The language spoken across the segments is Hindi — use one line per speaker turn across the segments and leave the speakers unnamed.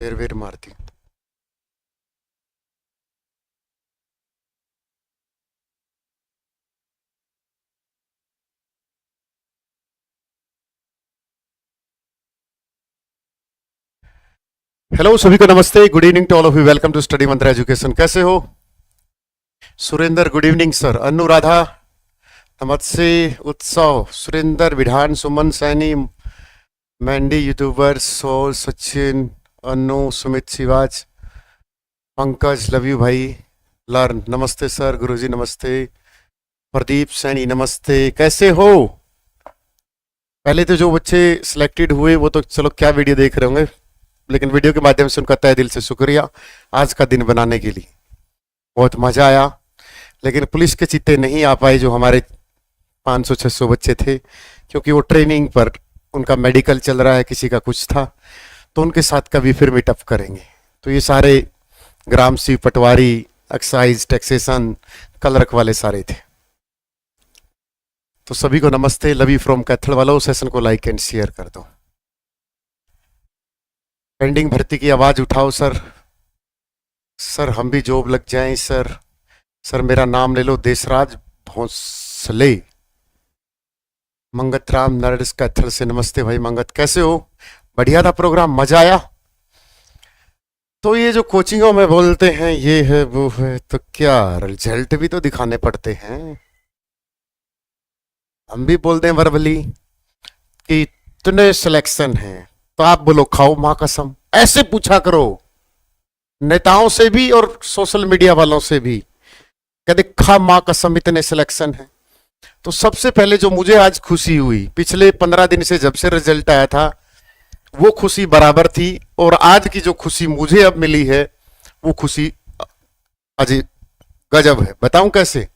फिर वेर मारती। हेलो सभी को नमस्ते, good evening to all of you. Welcome to study Mantra education. कैसे हो? Surendra good evening sir. Anuradha नमस्ते। Utsav, Surendra, Vidhan, Suman, Saini, Mandy, YouTuber, so, Sachin, Anu, Sumit, Shivaj, Pankaj, love you भाई। लर्न नमस्ते सर। गुरुजी नमस्ते। प्रदीप सैनी नमस्ते। कैसे हो? पहले तो जो बच्चे सिलेक्टेड हुए वो तो चलो क्या वीडियो देख रहे होंगे, लेकिन वीडियो के माध्यम से उनका तहे दिल से शुक्रिया आज का दिन बनाने के लिए। बहुत मजा आया, लेकिन पुलिस के चित्ते नहीं आ पाए जो हमारे 500-600 बच्चे थे, क्योंकि वो ट्रेनिंग पर, उनका मेडिकल चल रहा है, किसी का कुछ था, तो उनके साथ कभी फिर मीटअप करेंगे। तो ये सारे ग्राम सी पटवारी, एक्साइज, टैक्सेशन, कलरक वाले सारे थे। तो सभी को नमस्ते। लवी फ्रॉम कैथल वालों, सेशन को लाइक एंड शेयर कर दो। पेंडिंग भर्ती की आवाज उठाओ सर। सर हम भी जॉब लग जाएं सर। सर मेरा नाम ले लो, देशराज भोंसले। मंगत राम नर्ड्स कैथल से नमस्ते भाई मंगत, कैसे हो? बढ़िया था प्रोग्राम, मजा आया। तो ये जो कोचिंगों में बोलते हैं ये है वो है, तो क्या रिजल्ट भी तो दिखाने पड़ते हैं। हम भी बोलते हैं वर्बली कि इतने सिलेक्शन है, तो आप बोलो खाओ माँ कसम, ऐसे पूछा करो नेताओं से भी और सोशल मीडिया वालों से भी। कहते खा माँ कसम इतने सिलेक्शन है। तो सबसे पहले जो मुझे आज खुशी हुई, पिछले 15 दिन से जब से रिजल्ट आया था वो खुशी बराबर थी, और आज की जो खुशी मुझे अब मिली है वो खुशी अजी गजब है। बताऊं कैसे?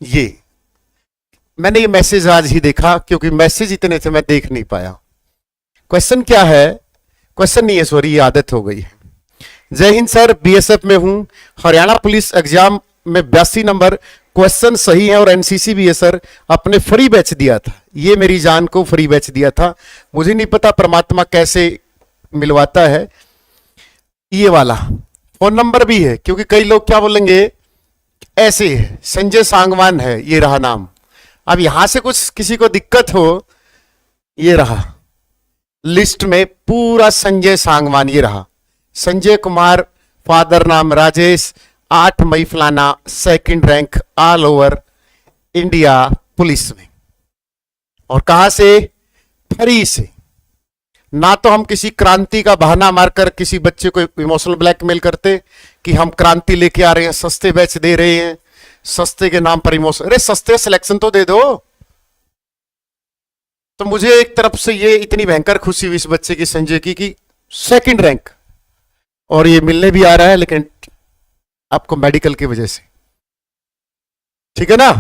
ये मैंने ये मैसेज आज ही देखा, क्योंकि मैसेज इतने थे मैं देख नहीं पाया। क्वेश्चन क्या है? क्वेश्चन नहीं है, सॉरी, ये आदत हो गई है। जय हिंद सर, बीएसएफ में हूं। हरियाणा पुलिस एग्जाम में 82 नंबर क्वेश्चन सही है, और एनसीसी भी है सर। अपने फ्री बैच दिया था, ये मेरी जान को फ्री बैच दिया था। मुझे नहीं पता परमात्मा कैसे मिलवाता है। ये वाला फोन नंबर भी है, क्योंकि कई लोग क्या बोलेंगे, ऐसे है संजय सांगवान है, ये रहा नाम। अब यहां से कुछ किसी को दिक्कत हो, ये रहा लिस्ट में पूरा संजय सांगवान, ये रहा संजय कुमार, फादर नाम राजेश, 8 मई फलाना, second rank all over India police में। और कहां से? फ्री से। ना तो हम किसी क्रांति का बहाना मारकर किसी बच्चे को इमोशनल ब्लैकमेल करते कि हम क्रांति लेके आ रहे हैं, सस्ते बैच दे रहे हैं, सस्ते के नाम पर इमोशन। अरे सस्ते सिलेक्शन तो दे दो। तो मुझे एक तरफ से ये इतनी भयंकर खुशी हुई इस बच्चे की, संजय की सेकंड रैंक, और ये मिलने भी आ रहा है, लेकिन आपको मेडिकल की वजह से। ठीक है ना?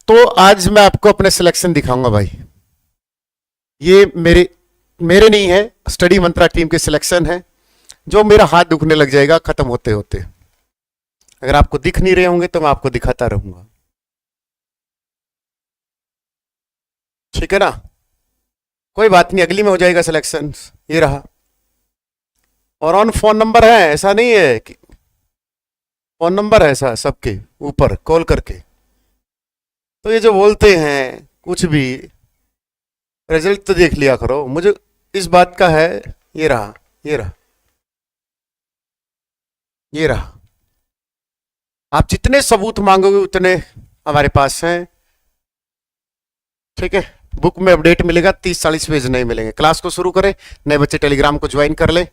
तो आज मैं आपको अपने सिलेक्शन दिखाऊंगा भाई। ये मेरे मेरे नहीं है, स्टडी मंत्रा टीम के सिलेक्शन है, जो मेरा हाथ दुखने लग जाएगा खत्म होते होते। अगर आपको दिख नहीं रहे होंगे तो मैं आपको दिखाता रहूंगा। ठीक है ना? कोई बात नहीं, अगली में हो जाएगा सिलेक्शन। ये रहा। और ऑन फोन नंबर है, ऐसा नहीं है कि फोन नंबर है ऐसा सबके ऊपर कॉल करके। तो ये जो बोलते हैं कुछ भी, रिजल्ट तो देख लिया करो। मुझे इस बात का है। ये रहा, ये रहा, ये रहा। आप जितने सबूत मांगोगे उतने हमारे पास हैं। ठीक है? बुक में अपडेट मिलेगा, 30-40 पेज नहीं मिलेंगे। क्लास को शुरू करें। नए बच्चे टेलीग्राम को ज्वाइन कर ले,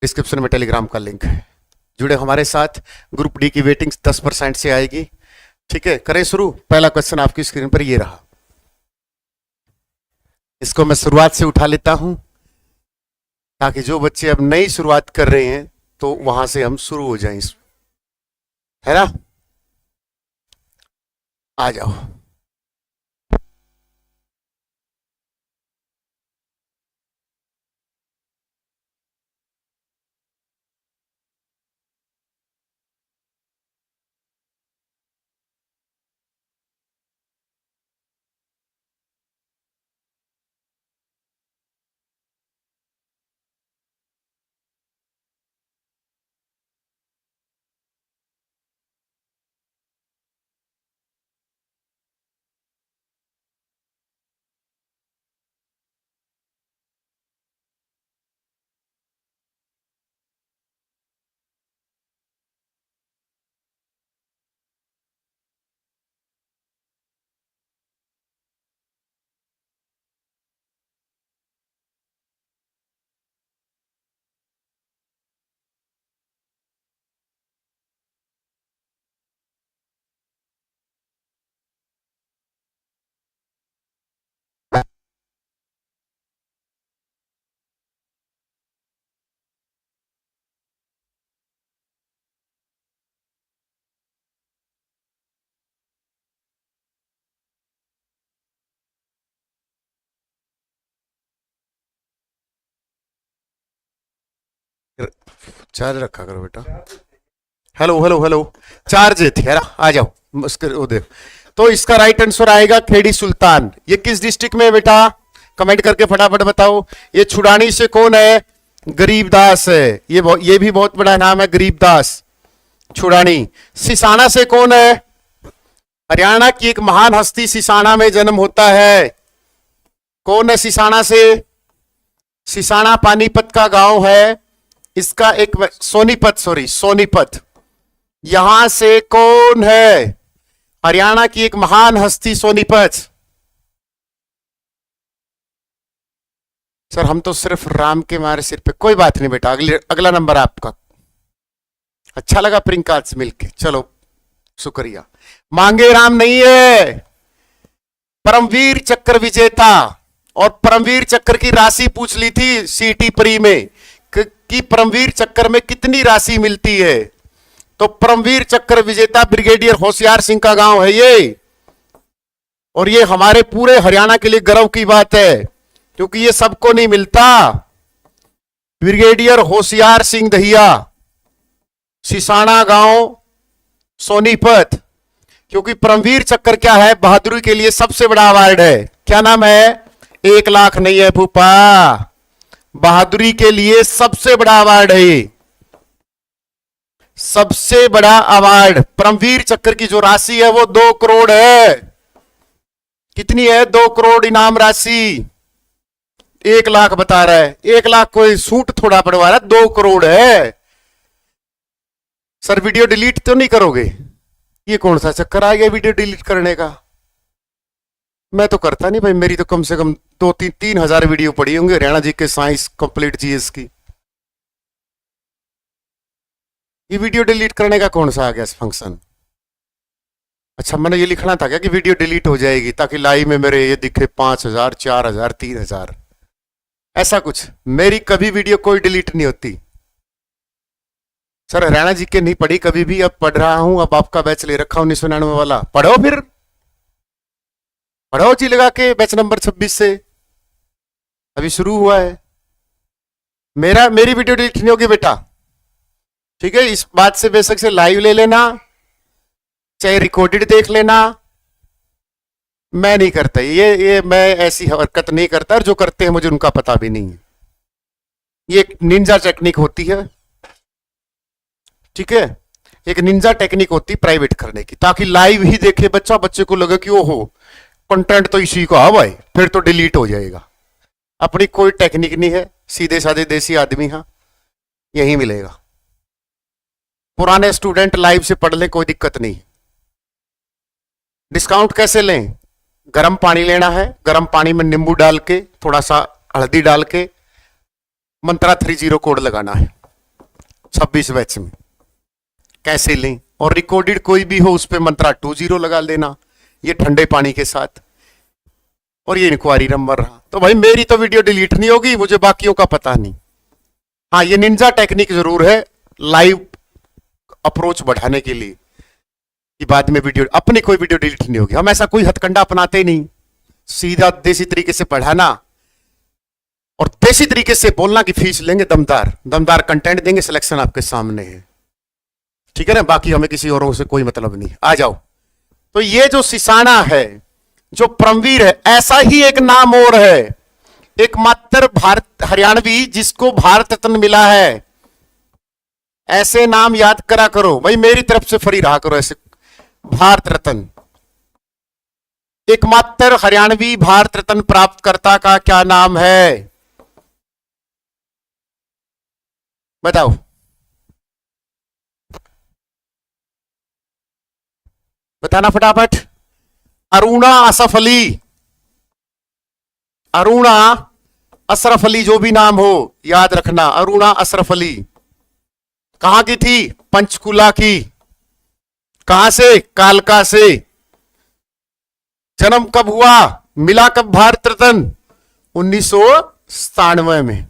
डिस्क्रिप्शन में टेलीग्राम का लिंक है। जुड़े हमारे साथ। ग्रुप डी की वेटिंग 10% से आएगी। ठीक है, करें शुरू। पहला क्वेश्चन आपकी स्क्रीन पर ये रहा। इसको मैं शुरुआत से उठा लेता हूं, ताकि जो बच्चे अब नई शुरुआत कर रहे हैं तो वहां से हम शुरू हो जाएं। है ना? आ जाओ। चार्ज रखा करो बेटा। हेलो हेलो हेलो, चार्ज थे यार, आ जाओ उसके वो देखो। तो इसका राइट आंसर आएगा खेड़ी सुल्तान। ये किस डिस्ट्रिक्ट में है बेटा, कमेंट करके फटाफट बताओ। ये छुड़ानी से कौन है, गरीबदास है। ये भी बहुत बड़ा नाम है, गरीबदास छुड़ानी। सिसाना से कौन है, हरियाणा की एक महान हस्ती सिसाना में जन्म होता है। कौन है सिसाना से, सिसाना पानीपत का गांव है। इसका एक सोनीपत, सॉरी सोनीपत, यहां से कौन है, हरियाणा की एक महान हस्ती सोनीपत। सर हम तो सिर्फ राम के मारे सिर पे, कोई बात नहीं बेटा, अगला नंबर आपका। अच्छा लगा प्रियंका से मिलके, चलो शुक्रिया। मांगे राम नहीं है, परमवीर चक्र विजेता। और परमवीर चक्र की राशि पूछ ली थी सीटी प्री में कि परमवीर चक्र में कितनी राशि मिलती है। तो परमवीर चक्र विजेता ब्रिगेडियर होशियार सिंह का गांव है ये। और ये हमारे पूरे हरियाणा के लिए गर्व की बात है, क्योंकि ये सबको नहीं मिलता। ब्रिगेडियर होशियार सिंह दहिया, सिसाना गांव, सोनीपत। क्योंकि परमवीर चक्र क्या है, बहादुरी के लिए सबसे बड़ा अवार्ड है। क्या नाम है, 1 लाख नहीं है भूपा, बहादुरी के लिए सबसे बड़ा अवार्ड है ये, सबसे बड़ा अवार्ड। परमवीर चक्र की जो राशि है वो 2 करोड़ है। कितनी है, 2 करोड़ इनाम राशि। 1 लाख बता रहा है, 1 लाख कोई सूट थोड़ा पड़वा रहा है, 2 करोड़ है। सर वीडियो डिलीट तो नहीं करोगे, ये कौन सा चक्कर आ गया वीडियो डिलीट करने का। मैं तो करता नहीं भाई, मेरी तो कम से कम 2-3 हजार वीडियो पड़ी होंगे हरियाणा जी के साइंस कंप्लीट जीएस की। ये वीडियो डिलीट करने का कौन सा आ गया फंक्शन। अच्छा मैंने ये लिखना था क्या कि वीडियो डिलीट हो जाएगी ताकि लाइव में मेरे ये दिखे 5000, 4000, 3000, ऐसा कुछ। मेरी कभी वीडियो कोई डिलीट नहीं होती। सर हरियाणा जी के नहीं पढ़ी कभी भी, अब पढ़ रहा हूं, अब आपका बैच ले रखा 1999 वाला, पढ़ो फिर, पढ़ो जी लगा के बैच नंबर 26 से, अभी शुरू हुआ है। मेरी वीडियो डिलीट नहीं होगी बेटा, ठीक है। इस बात से बेशक से लाइव ले लेना, चाहे रिकॉर्डेड देख लेना। मैं नहीं करता ये मैं ऐसी हरकत नहीं करता, और जो करते हैं मुझे उनका पता भी नहीं है। ये एक निंजा टेक्निक होती है, ठीक है, एक निंजा टेक्निक होती है प्राइवेट करने की, ताकि लाइव ही देखे बच्चा, बच्चे को लगे कि ओहो कंटेंट तो इसी का है भाई, फिर तो डिलीट हो जाएगा। अपनी कोई टेक्निक नहीं है, सीधे साधे देसी आदमी हाँ, यही मिलेगा। पुराने स्टूडेंट लाइव से पढ़ लें, कोई दिक्कत नहीं। डिस्काउंट कैसे लें, गर्म पानी लेना है, गर्म पानी में नींबू डाल के, थोड़ा सा हल्दी डाल के, मंत्रा 30 कोड लगाना है 26 बैच में। कैसे लें, और रिकॉर्डेड कोई भी हो उस पर मंत्रा 20 लगा देना, ये ठंडे पानी के साथ। और ये इंक्वायरी नंबर रहा। तो भाई मेरी तो वीडियो डिलीट नहीं होगी, मुझे बाकियों का पता नहीं। हाँ ये निंजा टेक्निक जरूर है लाइव अप्रोच बढ़ाने के लिए, कि बाद में वीडियो, अपनी कोई वीडियो डिलीट नहीं होगी। हम ऐसा कोई हथकंडा अपनाते ही नहीं, सीधा देसी तरीके से पढ़ाना और देसी तरीके से बोलना कि फीस लेंगे, दमदार दमदार कंटेंट देंगे, सिलेक्शन आपके सामने है, ठीक है ना। बाकी हमें किसी औरों से कोई मतलब नहीं। आ जाओ। तो ये जो सिसाना है, जो परमवीर है, ऐसा ही एक नाम और है, एकमात्र भारत हरियाणवी जिसको भारत रत्न मिला है। ऐसे नाम याद करा करो भाई, मेरी तरफ से फ्री रहा करो ऐसे। भारत रत्न, एकमात्र हरियाणवी भारत रत्न प्राप्तकर्ता का क्या नाम है, बताओ। बताना फटाफट। अरुणा असफ अली, अरुणा अशरफ अली, जो भी नाम हो याद रखना, अरुणा अशरफ अली। कहां की थी, पंचकुला की। कहां से, कालका से। जन्म कब हुआ, मिला कब भारत रत्न, 1997 में।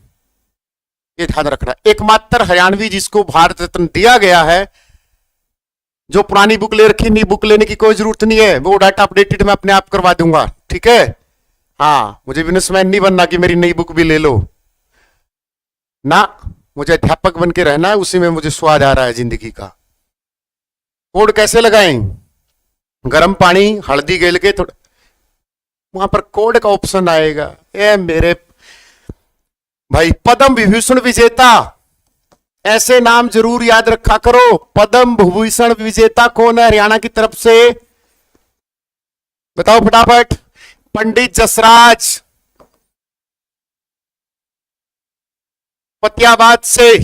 ये ध्यान रखना, एकमात्र हरियाणवी जिसको भारत रत्न दिया गया है। जो पुरानी बुक ले रखी, नई बुक लेने की कोई जरूरत नहीं है, वो डाटा अपडेटेड मैं अपने आप करवा दूंगा, ठीक है। हाँ मुझे बिजनेसमैन नहीं बनना कि मेरी नई बुक भी ले लो ना, मुझे अध्यापक बन के रहना है, उसी में मुझे स्वाद आ रहा है जिंदगी का। कोड कैसे लगाएं? गर्म पानी, हल्दी गेल के थोड़ा, वहां पर कोड का ऑप्शन आएगा। ए मेरे भाई, पद्म विभूषण विजेता, ऐसे नाम जरूर याद रखा करो। पद्म विभूषण विजेता कौन है हरियाणा की तरफ से? बताओ फटाफट। पंडित जसराज, फतियाबाद से।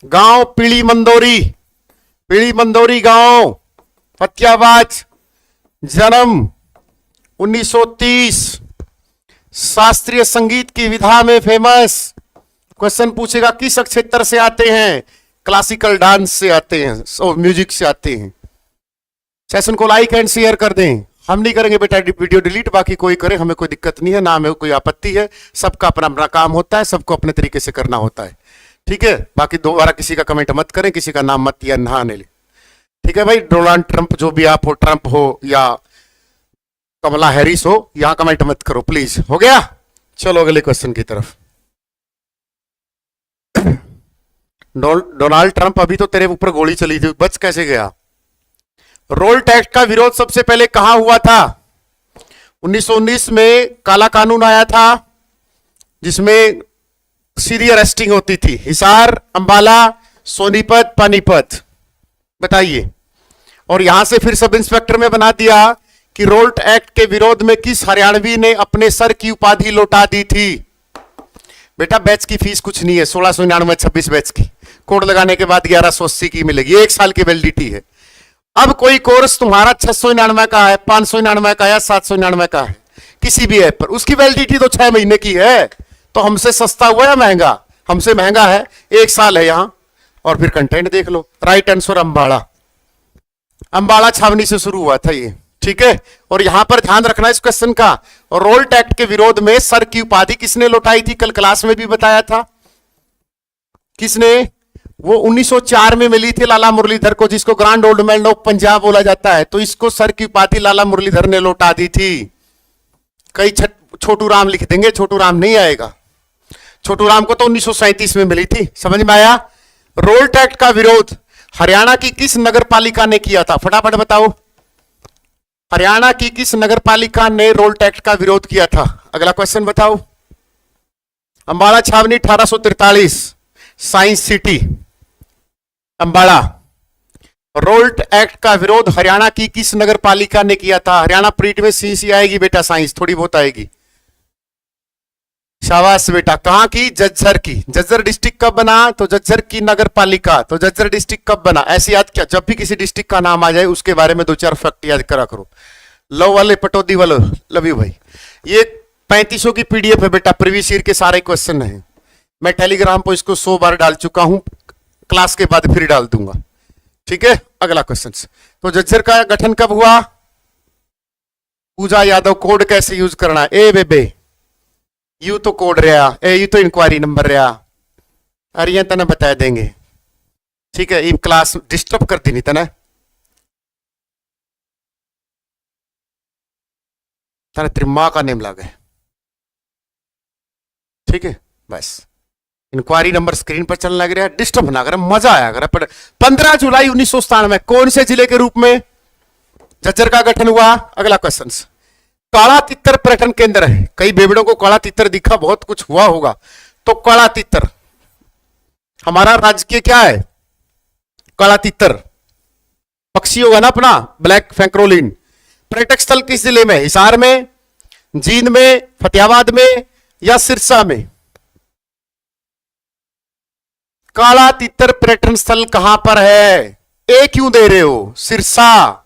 गांव पीली मंदोरी, पीली मंदोरी गांव, फतियाबाद। जन्म 1930। शास्त्रीय संगीत की विधा में फेमस। क्वेश्चन पूछेगा किस क्षेत्र से आते हैं? क्लासिकल डांस से आते हैं, म्यूजिक से आते हैं। सेशन को लाइक एंड शेयर कर दें। हम नहीं करेंगे बेटा वीडियो डिलीट, बाकी कोई करे, हमें कोई दिक्कत नहीं है, ना हमें कोई आपत्ति है। सबका अपना अपना काम होता है, सबको अपने तरीके से करना होता है, ठीक है। बाकी दोबारा किसी का कमेंट मत करें, किसी का नाम मत या नहाने ले, ठीक है भाई। डोनाल्ड ट्रंप जो भी आप हो, ट्रंप हो या कमला हैरिस हो, यहां कमेंट मत करो प्लीज। हो गया? चलो अगले क्वेश्चन की तरफ। डोनाल्ड ट्रंप, अभी तो तेरे ऊपर गोली चली थी, बच कैसे गया? रोल टैक्स का विरोध सबसे पहले कहां हुआ था? 1919 में काला कानून आया था, जिसमें सीधी अरेस्टिंग होती थी। हिसार, अंबाला, सोनीपत, पानीपत, बताइए। और यहां से फिर सब इंस्पेक्टर में बना दिया कि रोल्ट एक्ट के विरोध में किस हरियाणवी ने अपने सर की उपाधि लौटा दी थी? बेटा बैच की फीस कुछ नहीं है, 1699 26 बैच की, कोड लगाने के बाद 1180 की मिलेगी, 1 साल की वैलिडिटी है। अब कोई कोर्स तुम्हारा 699 का है, 599 का या 799 का है किसी भी ऐप पर, उसकी वैलिडिटी तो 6 महीने की है। तो हमसे सस्ता हुआ या महंगा? हमसे महंगा है, 1 साल है यहां। और फिर कंटेंट देख लो। राइट आंसर अंबाला, अंबाला छावनी से शुरू हुआ था ये, ठीक है। और यहां पर ध्यान रखना इस क्वेश्चन का, रोल्ट एक्ट के विरोध में सर की उपाधि किसने लौटाई थी? कल क्लास में भी बताया था। किसने? वो 1904 में मिली थी लाला मुरलीधर को, जिसको grand old man of Punjab बोला जाता है। तो इसको सर की उपाधि लाला मुरलीधर ने लौटा दी थी। कई छोटू राम लिख देंगे, छोटू राम नहीं आएगा। छोटू राम को तो 1937 में मिली थी, समझ में आया? रोल्ट एक्ट का विरोध हरियाणा की किस नगर पालिका ने किया था? फटाफट बताओ, हरियाणा की किस नगर पालिका ने रोल्ट एक्ट का विरोध किया था? अगला क्वेश्चन बताओ। अंबाला छावनी 1843, science city Ambala. Raoult act का विरोध हरियाणा की किस नगर पालिका ने किया था? हरियाणा प्रीट में सी आएगी बेटा, साइंस थोड़ी बहुत आएगी। शाबाश बेटा। कहां की? झज्जर की। झज्जर डिस्ट्रिक्ट कब बना? तो झज्जर की नगर पालिका। तो झज्जर डिस्ट्रिक्ट कब बना? ऐसे याद किया, जब भी किसी डिस्ट्रिक्ट का नाम आ जाए उसके बारे में 2-4 फैक्ट याद करा करो। लव वाले पटौदी वाले, लव यू भाई। ये 3500 की पीडीएफ है बेटा, प्रीवियस ईयर के सारे क्वेश्चन हैं। मैं टेलीग्राम पर इसको 100 बार डाल चुका हूं, क्लास के बाद फिर डाल दूंगा, ठीक है। अगला क्वेश्चन। तो झज्जर का गठन कब हुआ? पूजा यादव। कोड कैसे यूज करना? ए बेबे यू तो कोड रहा, ए यू तो इंक्वायरी नंबर रहा, अरे तना बता देंगे, ठीक है। ये क्लास डिस्टर्ब कर दी नहीं तना, तना तेरी माँ का नेम लगा है, ठीक है। बस इंक्वायरी नंबर स्क्रीन पर चलने लग रहा है, डिस्टर्ब ना करे, मजा आया अगर। 15 जुलाई 1997 कौन से जिले के रूप में झज्जर का गठन हुआ? अगला क्वेश्चन। काला तितर पर्यटन केंद्र है, कई बेबड़ों को काला तितर दिखा, बहुत कुछ हुआ होगा। तो काला तितर हमारा राजकीय क्या है? काला तितर पक्षी होगा ना अपना, ब्लैक फैंक्रोलिन। पर्यटक स्थल किस जिले में? हिसार में, जींद में, फतेहाबाद में या सिरसा में? काला तितर पर्यटन स्थल कहां पर है? ए क्यों दे रहे हो? सिरसा,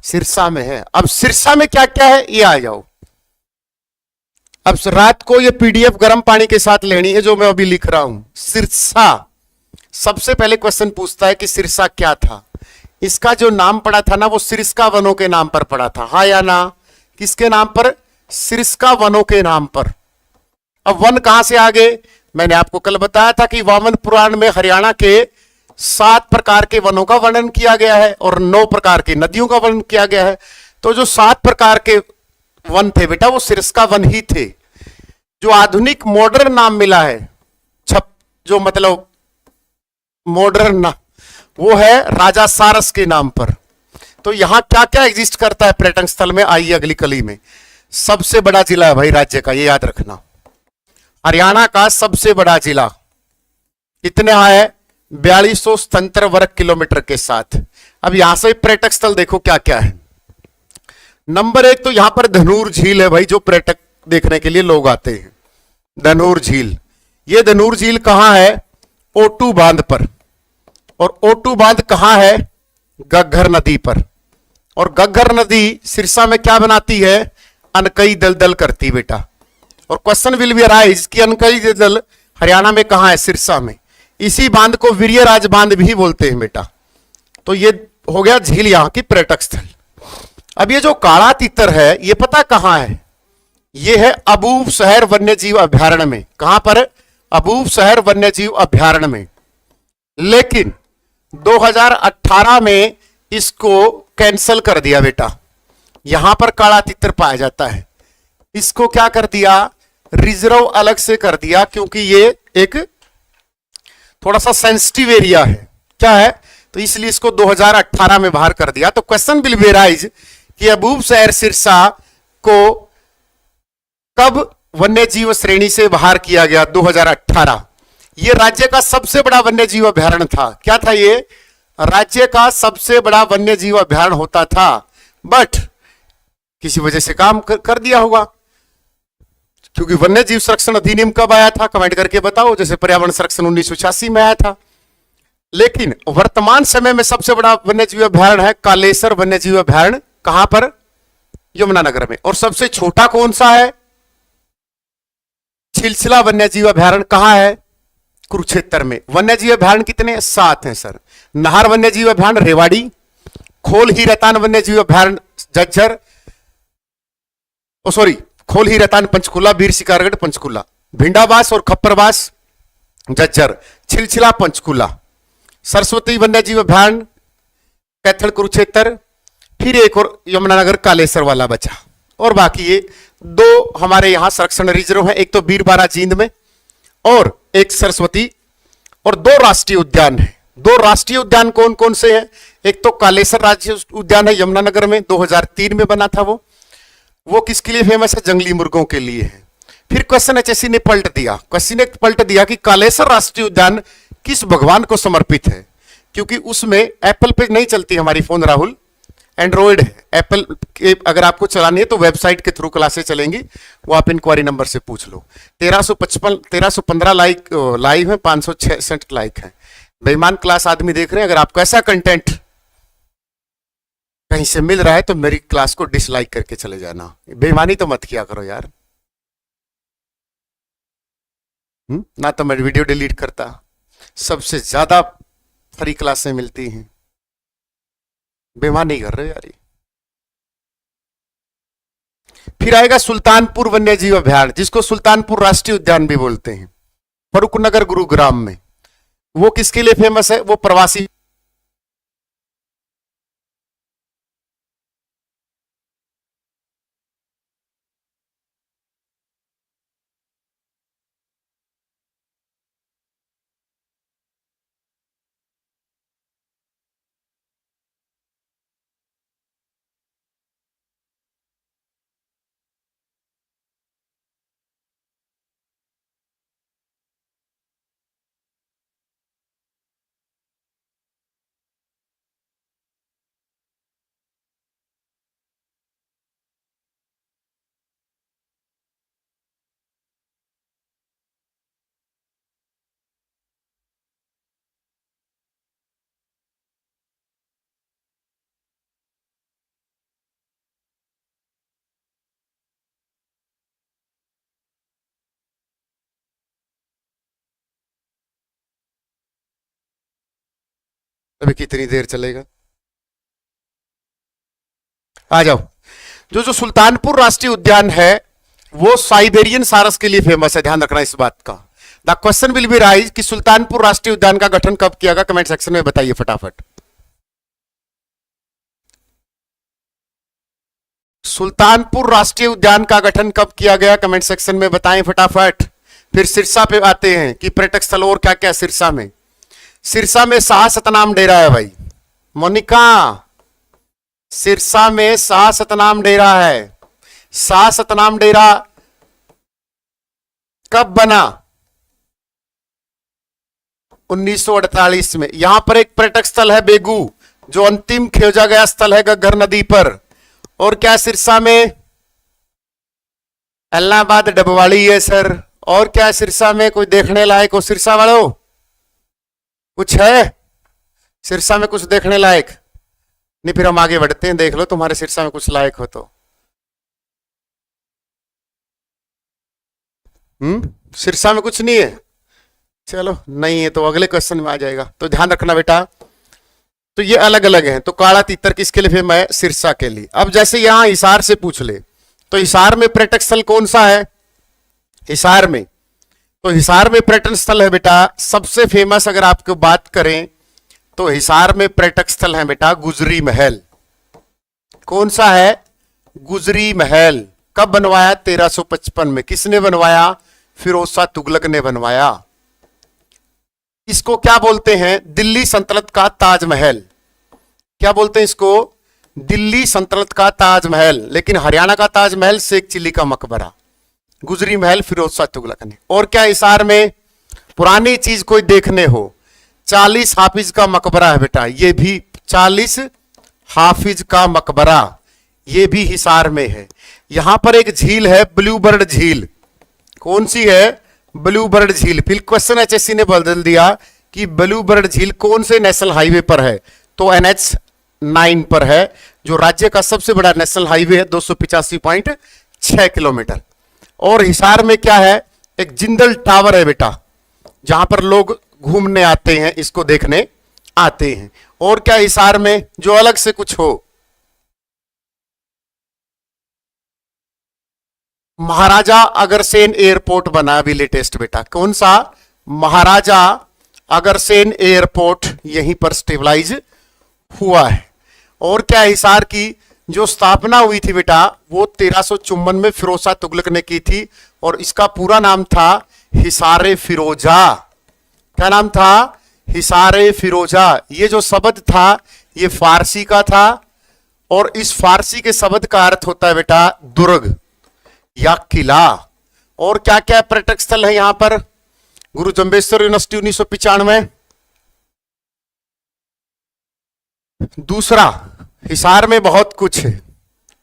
सिरसा में है। अब सिरसा में क्या क्या है ये आ जाओ। अब रात को ये पीडीएफ गर्म पानी के साथ लेनी है जो मैं अभी लिख रहा हूं। सिरसा, सबसे पहले क्वेश्चन पूछता है कि सिरसा क्या था। इसका जो नाम पड़ा था ना, वो सिरस्का वनों के नाम पर पड़ा था, हाँ या ना? किसके नाम पर? सिरस्का वनों के नाम पर। अब वन कहां से आ गए? मैंने आपको कल बताया था कि वामन पुराण में हरियाणा के 7 प्रकार के वनों का वर्णन किया गया है और 9 प्रकार की नदियों का वर्णन किया गया है। तो जो 7 प्रकार के वन थे बेटा, वो सिरस्का वन ही थे। जो आधुनिक मॉडर्न नाम मिला है, छप जो मतलब मॉडर्न नाम, वो है राजा सारस के नाम पर। तो यहां क्या क्या एग्जिस्ट करता है पर्यटन स्थल में, आइए अगली कली में। सबसे बड़ा जिला है भाई राज्य का, ये याद रखना, हरियाणा का सबसे बड़ा जिला कितना है, 4200 स्वतंत्र वर्ग किलोमीटर के साथ। अब यहां से पर्यटक स्थल देखो क्या क्या है। नंबर 1 तो यहां पर धनूर झील है भाई, जो पर्यटक देखने के लिए लोग आते हैं। धनूर झील, ये धनूर झील कहां है, ओटू बांध पर। और ओटू बांध कहां है, घग्गर नदी पर। और घग्गर नदी सिरसा में क्या बनाती है, अनकई दलदल करती बेटा। और क्वेश्चन विल बी अराइज कि अनकई दलदल हरियाणा में कहां है, सिरसा में। इसी बांध को वीर्यराज बांध भी बोलते हैं बेटा। तो ये हो गया झील यहां की पर्यटक स्थल। अब ये जो काला तीतर है, ये पता कहां है, ये है अबूब शहर वन्यजीव अभ्यारण्य में। कहां पर है, अबूब शहर वन्यजीव अभ्यारण्य में। लेकिन 2018 में इसको कैंसल कर दिया बेटा। यहां पर काला तीतर पाया जाता है, इसको क्या कर दिया, रिजर्व अलग से कर दिया, क्योंकि ये एक थोड़ा सा सेंसिटिव एरिया है। क्या है, तो इसलिए इसको 2018 में बाहर कर दिया। तो क्वेश्चन विल बी राइज कि अबूब शहर सिरसा को कब वन्य जीव श्रेणी से बाहर किया गया, 2018। ये राज्य का सबसे बड़ा वन्य जीव अभ्यारण्य था। क्या था ये, राज्य का सबसे बड़ा वन्य जीव अभ्यारण्य होता था, बट किसी वजह से काम कर दिया होगा। क्योंकि वन्य जीव संरक्षण अधिनियम कब आया था, कमेंट करके बताओ। जैसे पर्यावरण संरक्षण 1986 में आया था। लेकिन वर्तमान समय में सबसे बड़ा वन्य जीव अभ्यारण्य है कालेसर वन्य जीव अभ्यारण्य। कहां पर, यमुनानगर में। और सबसे छोटा कौन सा है, छिलछिला वन्य जीव अभ्यारण्य। कहां है, कुरुक्षेत्र में। वन्य जीव अभ्यारण्य कितने, 7 हैं सर। नाहर वन्य जीव अभ्यारण्य रेवाड़ी, खोल ही रतान वन्य जीव अभ्यारण्य झज्जर, खोल ही रतान पंचकुला, वीर शिकारगढ़ पंचकुला, भिंडावास और खप्परवास झज्जर, छिलछिला पंचकुला। सरस्वती वन्य जीव अभ्यारण्य कैथल कुरुक्षेत्र, फिर एक और यमुनानगर कालेसर वाला बचा। और बाकी ये 2 हमारे यहां संरक्षण रिजर्व है, एक तो बीरबारा जींद में और एक सरस्वती, और 2 राष्ट्रीय उद्यान है। 2 राष्ट्रीय उद्यान कौन कौन से हैं, एक तो कालेसर राज्य उद्यान है यमुनानगर में, 2003 में बना था वो किसके लिए फेमस है, जंगली मुर्गों के लिए है। फिर क्वेश्चन एचएससी ने पलट दिया, क्वेश्चन ने पलट दिया कि कालेसर राष्ट्रीय उद्यान किस भगवान को समर्पित है। क्योंकि उसमें एप्पल पे नहीं चलती हमारी फोन राहुल, एंड्रॉइड है। एप्पल के अगर आपको चलानी है तो वेबसाइट के थ्रू क्लासेस चलेंगी, वो आप इंक्वायरी नंबर से पूछ लो। 1315 लाइव है, 566 लाइक है। बेईमान क्लास आदमी देख रहे हैं। अगर आपको ऐसा कंटेंट कहीं से मिल रहा है तो मेरी क्लास को डिसलाइक करके चले जाना। बेईमानी तो मत किया करो यार। ना तो मैं वीडियो डिलीट करता। सबसे ज्यादा फ्री क्लासें मिलती हैं, बेईमानी कर रहे हो यार। फिर आएगा सुल्तानपुर वन्य जीव अभ्यारण्य, जिसको सुल्तानपुर राष्ट्रीय उद्यान भी बोलते हैं, फरुखनगर गुरुग्राम में। वो किसके लिए फेमस है, वो प्रवासी अभी कितनी देर चलेगा, आ जाओ। जो सुल्तानपुर राष्ट्रीय उद्यान है वो साइबेरियन सारस के लिए फेमस है, ध्यान रखना इस बात का। The question will be rise कि सुल्तानपुर राष्ट्रीय उद्यान का गठन कब किया गया, कमेंट सेक्शन में बताइए फटाफट। सुल्तानपुर राष्ट्रीय उद्यान का गठन कब किया गया, कमेंट सेक्शन में बताएं फटाफट। फिर सिरसा पे आते हैं कि पर्यटक स्थल और क्या क्या सिरसा में। सिरसा में शाह सतनाम डेरा है भाई। मोनिका, सिरसा में शाह सतनाम डेरा है। शाह सतनाम डेरा कब बना, 1948 में। यहां पर एक पर्यटक स्थल है बेगू, जो अंतिम खोजा गया स्थल है घग्गर नदी पर। और क्या सिरसा में, इलाहाबाद डबवाड़ी है सर। और क्या सिरसा में कोई देखने लायक हो, सिरसा वालों कुछ है सिरसा में कुछ देखने लायक? नहीं, फिर हम आगे बढ़ते हैं, देख लो तुम्हारे सिरसा में कुछ लायक हो तो। सिरसा में कुछ नहीं है, चलो नहीं है तो अगले क्वेश्चन में आ जाएगा, तो ध्यान रखना बेटा। तो ये अलग अलग हैं। तो काला तीतर किसके लिए फेमस है, सिरसा के लिए। अब जैसे यहां हिसार से पूछ ले, तो हिसार में पर्यटक स्थल कौन सा है, हिसार में। तो हिसार में पर्यटन स्थल है बेटा सबसे फेमस, अगर आपको बात करें तो हिसार में पर्यटक स्थल है बेटा गुजरी महल। कौन सा है, गुजरी महल। कब बनवाया, 1355 में। किसने बनवाया, फिरोज शाह तुगलक ने बनवाया। इसको क्या बोलते हैं, दिल्ली सल्तनत का ताजमहल। क्या बोलते हैं इसको, दिल्ली सल्तनत का ताजमहल। लेकिन हरियाणा का ताजमहल शेख चिल्ली का मकबरा। गुजरी महल फिरोज शाह तुगलक ने। और क्या हिसार में पुरानी चीज कोई देखने हो, 40 हाफिज का मकबरा है बेटा। ये भी 40 हाफिज का मकबरा, ये भी हिसार में है। यहां पर एक झील है ब्लू बर्ड झील। कौन सी है, ब्लू बर्ड झील। फिर क्वेश्चन एचएससी ने बदल दिया कि ब्लू बर्ड झील कौन से नेशनल हाईवे पर है, तो NH9 पर है, जो राज्य का सबसे बड़ा नेशनल हाईवे है, 285.6 किलोमीटर। और हिसार में क्या है, एक जिंदल टावर है बेटा, जहां पर लोग घूमने आते हैं, इसको देखने आते हैं। और क्या हिसार में जो अलग से कुछ हो, महाराजा अग्रसेन एयरपोर्ट बना अभी लेटेस्ट बेटा। कौन सा, महाराजा अग्रसेन एयरपोर्ट यहीं पर स्टेबलाइज हुआ है। और क्या हिसार की जो स्थापना हुई थी बेटा, वो 1354 में फिरोज शाह तुगलक ने की थी। और इसका पूरा नाम था हिसारे फिरोजा। क्या नाम था, हिसारे फिरोजा। ये जो शब्द था ये फारसी का था, और इस फारसी के शब्द का अर्थ होता है बेटा दुर्ग या किला। और क्या क्या पर्यटक स्थल है यहां पर, गुरु जम्बेश्वर यूनिवर्सिटी 1995। दूसरा, हिसार में बहुत कुछ है।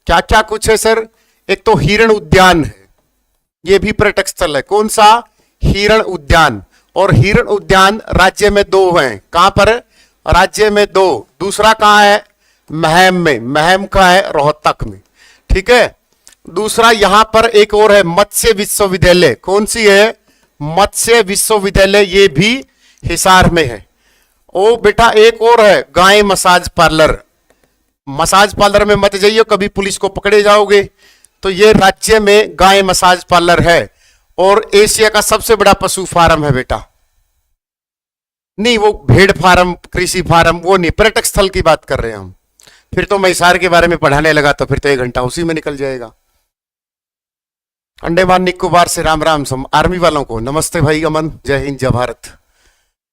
क्या क्या कुछ है सर, एक तो हिरण उद्यान है, यह भी पर्यटक स्थल है। कौन सा, हिरण उद्यान। और हिरण उद्यान राज्य में 2 हैं। कहां पर, राज्य में 2। दूसरा कहां है, महम में। महम का है रोहतक में, ठीक है। दूसरा यहां पर एक और है मत्स्य विश्वविद्यालय। कौन सी है, मत्स्य विश्वविद्यालय, ये भी हिसार में है। ओ बेटा एक और है गाय मसाज पार्लर। मसाज पार्लर में मत जाइए, कभी पुलिस को पकड़े जाओगे। तो ये राज्य में गाय मसाज पार्लर है। और एशिया का सबसे बड़ा पशु फार्म है बेटा। नहीं, वो भेड़ फार्म, कृषि फार्म, वो नहीं, पर्यटक स्थल की बात कर रहे हैं हम। फिर तो मैं हिसार के बारे में पढ़ाने लगा तो फिर तो 1 घंटा उसी में निकल जाएगा। अंडमान निकोबार से राम राम आर्मी वालों को नमस्ते भाई, अमन, जय हिंद, जय भारत।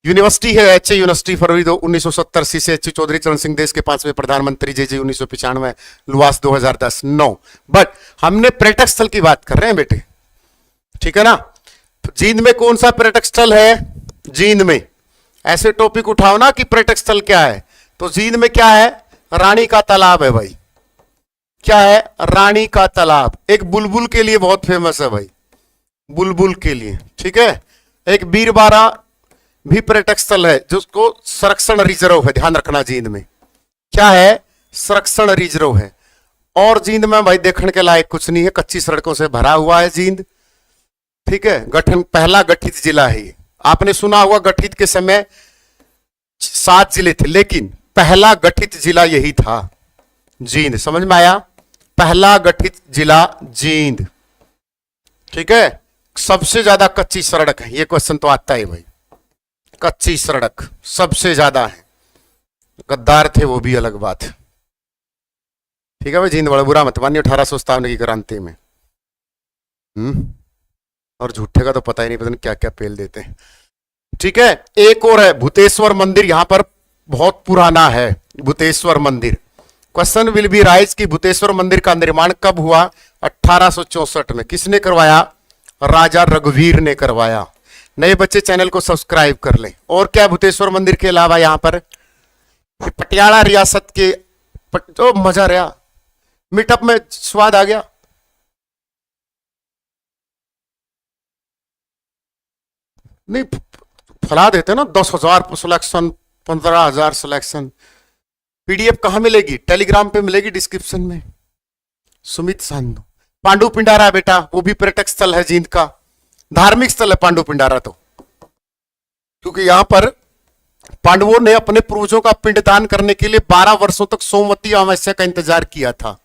यूनिवर्सिटी है एच यूनिवर्सिटी, फरवरी 1970 से एच चौधरी चरण सिंह देश के 5वें प्रधानमंत्री, जे 1995, लुआस 2010, 9। बट हमने पर्यटक स्थल की बात कर रहे हैं बेटे, ठीक है ना। जींद में कौन सा पर्यटक स्थल है, जींद में ऐसे टॉपिक उठाओ ना कि पर्यटक स्थल क्या है। तो जींद में क्या है, रानी का तालाब है भाई। क्या है, रानी का तालाब। एक बुलबुल के लिए बहुत फेमस है भाई, बुलबुल के लिए, ठीक है। एक बीरबारा भी पर्यटक स्थल है, जिसको संरक्षण रिजर्व है, ध्यान रखना। जींद में क्या है, संरक्षण रिजर्व है। और जींद में भाई देखने के लायक कुछ नहीं है, कच्ची सड़कों से भरा हुआ है जींद, ठीक है। गठन पहला गठित जिला है ये। आपने सुना होगा गठित के समय 7 जिले थे, लेकिन पहला गठित जिला यही था, जींद। समझ में आया, पहला गठित जिला जींद, ठीक है। सबसे ज्यादा कच्ची सड़क है, ये क्वेश्चन तो आता है भाई। कच्ची सड़क सबसे ज्यादा है, गद्दार थे वो भी अलग बात है। ठीक है भाई, जींद बड़ा बुरा मत मानिए 1857 की क्रांति में। और झूठे का तो पता ही नहीं, पता नहीं क्या क्या पेल देते हैं। ठीक है, एक और है भूतेश्वर मंदिर, यहां पर बहुत पुराना है भूतेश्वर मंदिर। क्वेश्चन विल बी राइज कि भूतेश्वर मंदिर का निर्माण कब हुआ? 1864 में। किसने करवाया? राजा रघुवीर ने करवाया। नए बच्चे चैनल को सब्सक्राइब कर लें। और क्या भूतेश्वर मंदिर के अलावा यहां पर पटियाला रियासत के तो मजा रहा, मीटअप में स्वाद आ गया। नहीं फैला देते ना, 10,000 सिलेक्शन, 15,000 सिलेक्शन। पीडीएफ कहां मिलेगी? टेलीग्राम पे मिलेगी, डिस्क्रिप्शन में। सुमित सानू, पांडु पिंडारा बेटा, वो भी पर्यटक स्थल है जींद का, धार्मिक स्थल है पांडु पिंडारा तो, क्योंकि यहां पर पांडवों ने अपने पूर्वजों का पिंडदान करने के लिए 12 वर्षों तक सोमवती अमावस्या का इंतजार किया था।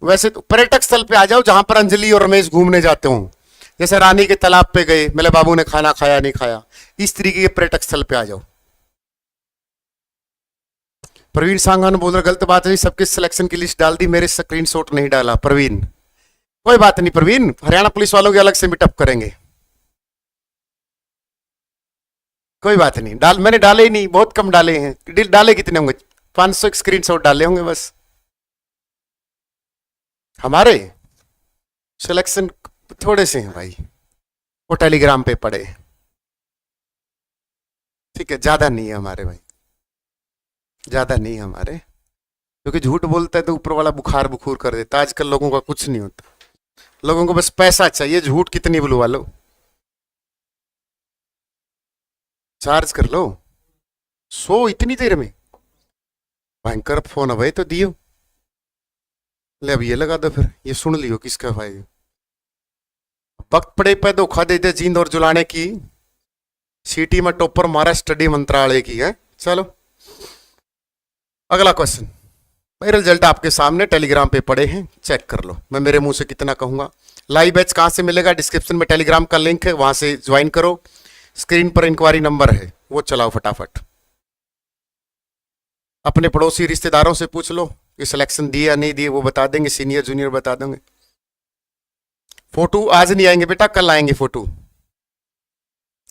वैसे तो पर्यटक स्थल पे आ जाओ जहां पर अंजलि और रमेश घूमने जाते हो, जैसे रानी के तालाब पे गए, मेरे बाबू ने खाना खाया नहीं खाया, इस तरीके के पर्यटक स्थल पे आ जाओ। प्रवीण सांगवान बोल रहे गलत बात है, सबके सिलेक्शन की लिस्ट डाल दी, मेरे स्क्रीनशॉट नहीं डाला। प्रवीण कोई बात नहीं, प्रवीण हरियाणा पुलिस वालों के अलग से मीटअप करेंगे, कोई बात नहीं। मैंने डाले ही नहीं, बहुत कम डाले हैं। डाले कितने होंगे? 500 स्क्रीनशॉट डाले होंगे बस। हमारे सिलेक्शन थोड़े से हैं भाई, वो टेलीग्राम पे पड़े, ठीक है, ज्यादा नहीं है हमारे भाई, ज्यादा नहीं है हमारे, क्योंकि झूठ बोलता है तो ऊपर वाला बुखार बुखूर कर देता है। आजकल लोगों का कुछ नहीं होता, लोगों को बस पैसा चाहिए, झूठ कितनी बुलवा लो, चार्ज कर लो। इतनी देर में भयंकर फोन है भाई, तो दियो ले, अब ये लगा दो, फिर ये सुन लियो किसका भाई। वक्त पड़े पे धोखा दे दे जींद और जुलाने की, सीटी में टॉपर मारा स्टडी मंत्रालय की है। चलो अगला क्वेश्चन भाई, रिजल्ट आपके सामने टेलीग्राम पे पड़े हैं, चेक कर लो। मैं मेरे मुंह से कितना कहूंगा। लाइव बैच कहां से मिलेगा? डिस्क्रिप्शन में टेलीग्राम का लिंक है, वहां से ज्वाइन करो। स्क्रीन पर इंक्वायरी नंबर है, वो चलाओ फटाफट। अपने पड़ोसी रिश्तेदारों से पूछ लो कि सिलेक्शन दिए या नहीं दिए, वो बता देंगे, सीनियर जूनियर बता देंगे। फोटो आज नहीं आएंगे बेटा, कल आएंगे फोटो।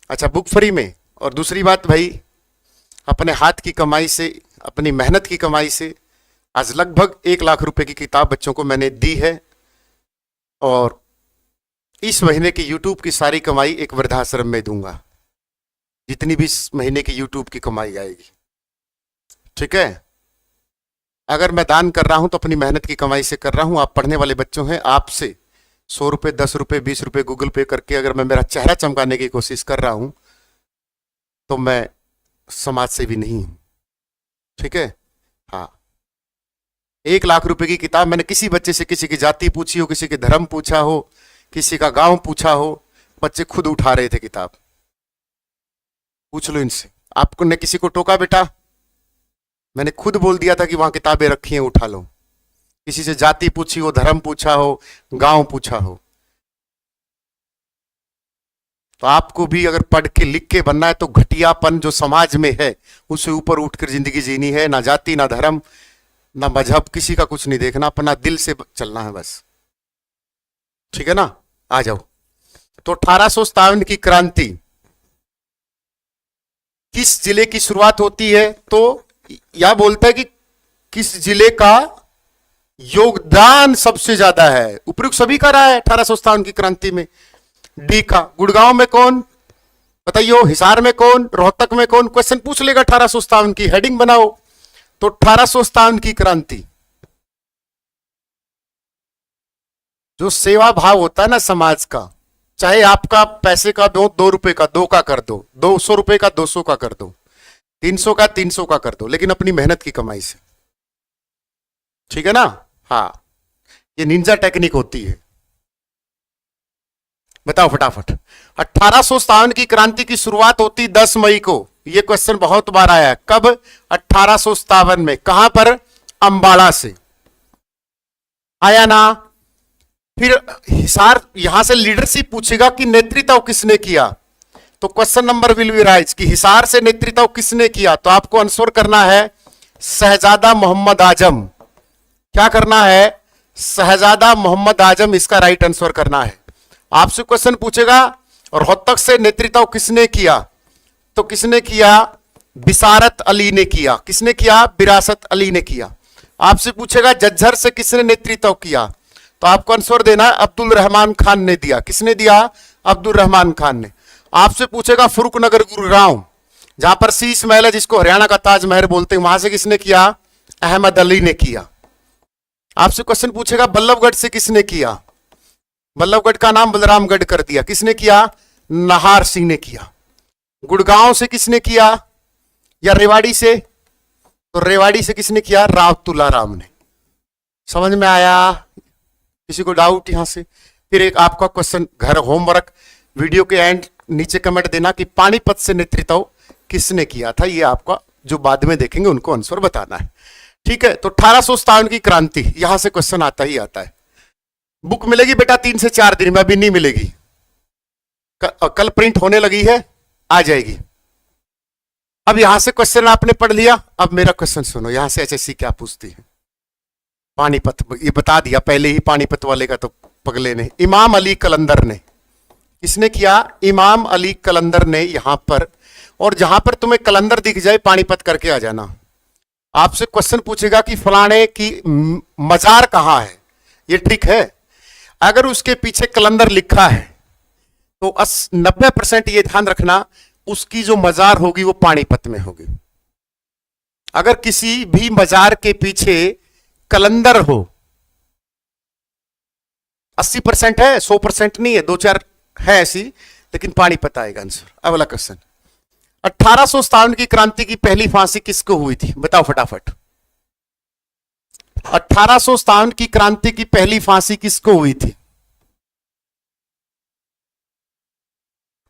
अच्छा, बुक फ्री में। और दूसरी बात भाई, अपने हाथ की कमाई से, अपनी मेहनत की कमाई से आज लगभग 1 लाख रुपए की किताब बच्चों को मैंने दी है, और इस महीने की यूट्यूब की सारी कमाई एक वृद्धाश्रम में दूंगा, जितनी भी इस महीने की यूट्यूब की कमाई आएगी। ठीक है, अगर मैं दान कर रहा हूं तो अपनी मेहनत की कमाई से कर रहा हूं। आप पढ़ने वाले बच्चों हैं, आपसे 100 रुपए, 10 रुपए, 20 रुपए गूगल पे करके अगर मैं मेरा चेहरा चमकाने की कोशिश कर रहा हूं तो मैं समाज सेवी नहीं हूं। ठीक है, हाँ। 1 लाख रुपए की किताब मैंने किसी बच्चे से किसी की जाति पूछी हो, किसी के धर्म पूछा हो, किसी का गांव पूछा हो, बच्चे खुद उठा रहे थे किताब। पूछ लो इनसे, आपको ने किसी को टोका बेटा? मैंने खुद बोल दिया था कि वहां किताबें रखी हैं, उठा लो। किसी से जाति पूछी हो, धर्म पूछा हो, गांव पूछा हो, तो आपको भी अगर पढ़ के लिख के बनना है तो घटियापन जो समाज में है उससे ऊपर उठकर जिंदगी जीनी है। ना जाति, ना धर्म, ना मजहब, किसी का कुछ नहीं देखना, अपना दिल से चलना है बस। ठीक है ना, आ जाओ। तो 1857 की क्रांति किस जिले की शुरुआत होती है? तो यह बोलता है कि किस जिले का योगदान सबसे ज्यादा है। उपयुक्त सभी का रहा है 1857 की क्रांति में। डी का गुड़गांव में कौन, बताइयो। हिसार में कौन, रोहतक में कौन। क्वेश्चन पूछ लेगा 1857 की, हेडिंग बनाओ। तो 1857 की क्रांति, जो सेवा भाव होता है ना समाज का, चाहे आपका पैसे का दो, 2 रुपए का 2 का कर दो, 200 रुपए का 200 का कर दो, 300 का 300 का कर दो, लेकिन अपनी मेहनत की कमाई से। ठीक है ना, हाँ। ये निंजा टेक्निक होती है। बताओ फटाफट। 1857 की क्रांति की शुरुआत होती 10 मई को। यह क्वेश्चन बहुत बार आया है। कब? 1857 में। कहां पर? अंबाला से आया ना। फिर हिसार, यहां से लीडरशिप पूछेगा कि नेतृत्व किसने किया, तो question number will be rise कि हिसार से नेतृत्व किसने किया, तो आपको आंसर करना है शहजादा मोहम्मद आजम। क्या करना है? शहजादा मोहम्मद आजम, इसका राइट आंसर करना है। आपसे क्वेश्चन पूछेगा रोहतक से नेतृत्व किसने किया? तो किसने किया? बिसारत अली ने किया। किसने किया? बिरासत अली ने किया। आपसे पूछेगा झज्जर से किसने नेतृत्व किया? तो आपको आंसर देना है अब्दुल रहमान खान ने दिया। किसने दिया? अब्दुल रहमान खान ने। आपसे पूछेगा फरुखनगर गुरुग्राम, जहां पर शीश महल है, जिसको हरियाणा का ताजमहल बोलते हैं, वहां से किसने किया? अहमद अली ने किया। आपसे क्वेश्चन पूछेगा बल्लभगढ़ से किसने किया? बल्लभगढ़ का नाम बलरामगढ़ कर दिया। किसने किया? नाहर सिंह ने किया। गुड़गांव से किसने किया? या रेवाड़ी से? तो रेवाड़ी से किसने किया? राव तुलाराम ने। समझ में आया? किसी को डाउट यहां से? फिर एक आपका क्वेश्चन घर होमवर्क, वीडियो के एंड नीचे कमेंट देना कि पानीपत से नेतृत्व किसने किया था। ये आपका जो बाद में देखेंगे उनको आंसर बताना है। ठीक है, तो 1857 की क्रांति, यहां से क्वेश्चन आता ही आता है। बुक मिलेगी बेटा 3 से 4 दिन में, अभी नहीं मिलेगी। कल प्रिंट होने लगी है, आ जाएगी। अब यहां से क्वेश्चन आपने पढ़ लिया। अब मेरा क्वेश्चन सुनो, यहां से एचएससी क्या पूछती है। पानीपत, ये बता दिया पहले ही, पानीपत वाले का तो पगले ने। इमाम अली कलंदर ने। किसने किया? इमाम अली कलंदर ने यहां पर। और जहां पर तुम्हें कलंदर दिख जाए पानीपत करके आ जाना। आपसे क्वेश्चन पूछेगा कि फलाने की मजार कहां है, ये ट्रिक है। अगर उसके पीछे कलंदर लिखा है तो 90% ये ध्यान रखना, उसकी जो मजार होगी वो पानीपत में होगी। अगर किसी भी मजार के पीछे कलंदर हो, 80% है, 100% नहीं है, 2-4 है ऐसी, लेकिन पानीपत आएगा आंसर। अगला क्वेश्चन, 1857 की क्रांति की पहली फांसी किसको हुई थी? बताओ फटाफट। 1857 की क्रांति की पहली फांसी किसको हुई थी?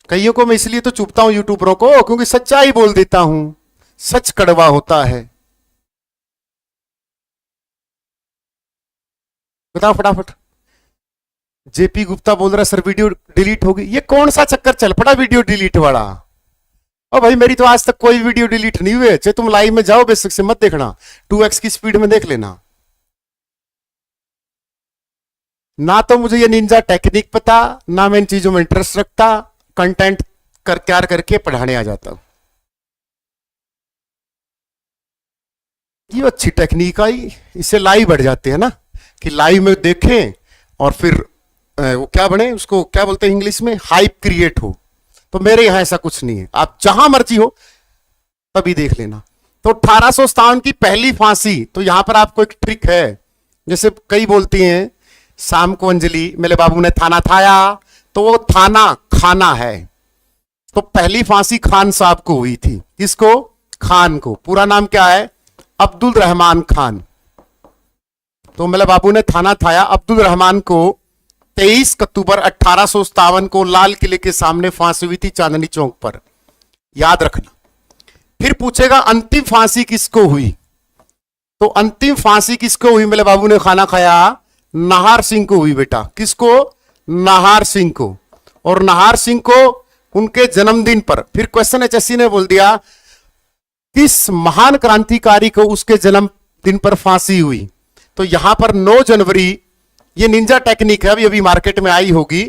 कईयों को मैं इसलिए तो चुपता हूं यूट्यूबरों को, क्योंकि सच्चाई बोल देता हूं, सच कड़वा होता है। बताओ फटाफट। जेपी गुप्ता बोल रहा है सर वीडियो डिलीट होगी। ये कौन सा चक्कर चल पड़ा वीडियो डिलीट वाला? और भाई मेरी तो आज तक कोई वीडियो डिलीट नहीं हुए। चाहे तुम लाइव में जाओ, बेसिक से मत देखना, 2x की स्पीड में देख लेना। ना तो मुझे ये निंजा टेक्निक पता, ना मैं इन चीजों में इंटरेस्ट रखता, कंटेंट तैयार करके पढ़ाने आ जाता हूं। ये अच्छी टेक्निक आई, इससे लाइव बढ़ जाते हैं ना, कि लाइव में देखें और फिर वो क्या बने, उसको क्या बोलते हैं इंग्लिश में, हाइप क्रिएट हो। तो मेरे यहां ऐसा कुछ नहीं है, आप जहां मर्जी हो तभी देख लेना। तो 1857 की पहली फांसी, तो यहां पर आपको एक ट्रिक है। जैसे कई बोलती हैं शाम को अंजलि मेरे बाबू ने थाना थाया, तो वो थाना खाना है। तो पहली फांसी खान साहब को हुई थी। किसको? खान को। पूरा नाम क्या है? अब्दुल रहमान खान। तो मेरे बाबू ने थाना थाया, अब्दुल रहमान को 23 अक्टूबर 1857 को लाल किले के सामने फांसी हुई थी, चांदनी चौक पर। याद रखना। फिर पूछेगा अंतिम फांसी किसको हुई? तो अंतिम फांसी किसको हुई? मेरे बाबू ने खाना खाया, नाहर सिंह को हुई बेटा। किसको? नाहर सिंह को। और नाहर सिंह को उनके जन्मदिन पर। फिर क्वेश्चन एचएससी ने बोल दिया किस महान क्रांतिकारी को उसके जन्मदिन पर फांसी हुई? तो यहां पर 9 जनवरी, ये निंजा टेक्निक है, अभी अभी मार्केट में आई होगी,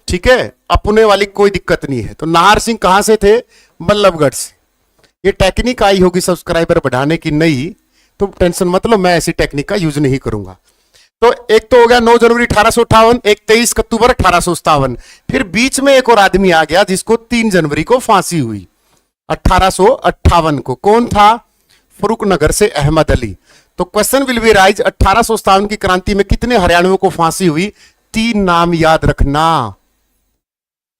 ठीक है, अपने वाली कोई दिक्कत नहीं है। तो नाहर सिंह कहां से थे? बल्लभगढ़ से। ये टेक्निक आई होगी सब्सक्राइबर बढ़ाने की, नहीं तो टेंशन मत लो, मैं ऐसी टेक्निक का यूज नहीं करूंगा। तो एक तो हो गया 9 जनवरी 1858, एक 23 अक्टूबर 1857। फिर बीच में एक और आदमी आ गया जिसको 3 जनवरी को फांसी हुई 1858 को। कौन था? फरुखनगर से अहमद अली। तो क्वेश्चन विल बी राइज, 1857 की क्रांति में कितने हरियाणवियों को फांसी हुई? 3 नाम याद रखना।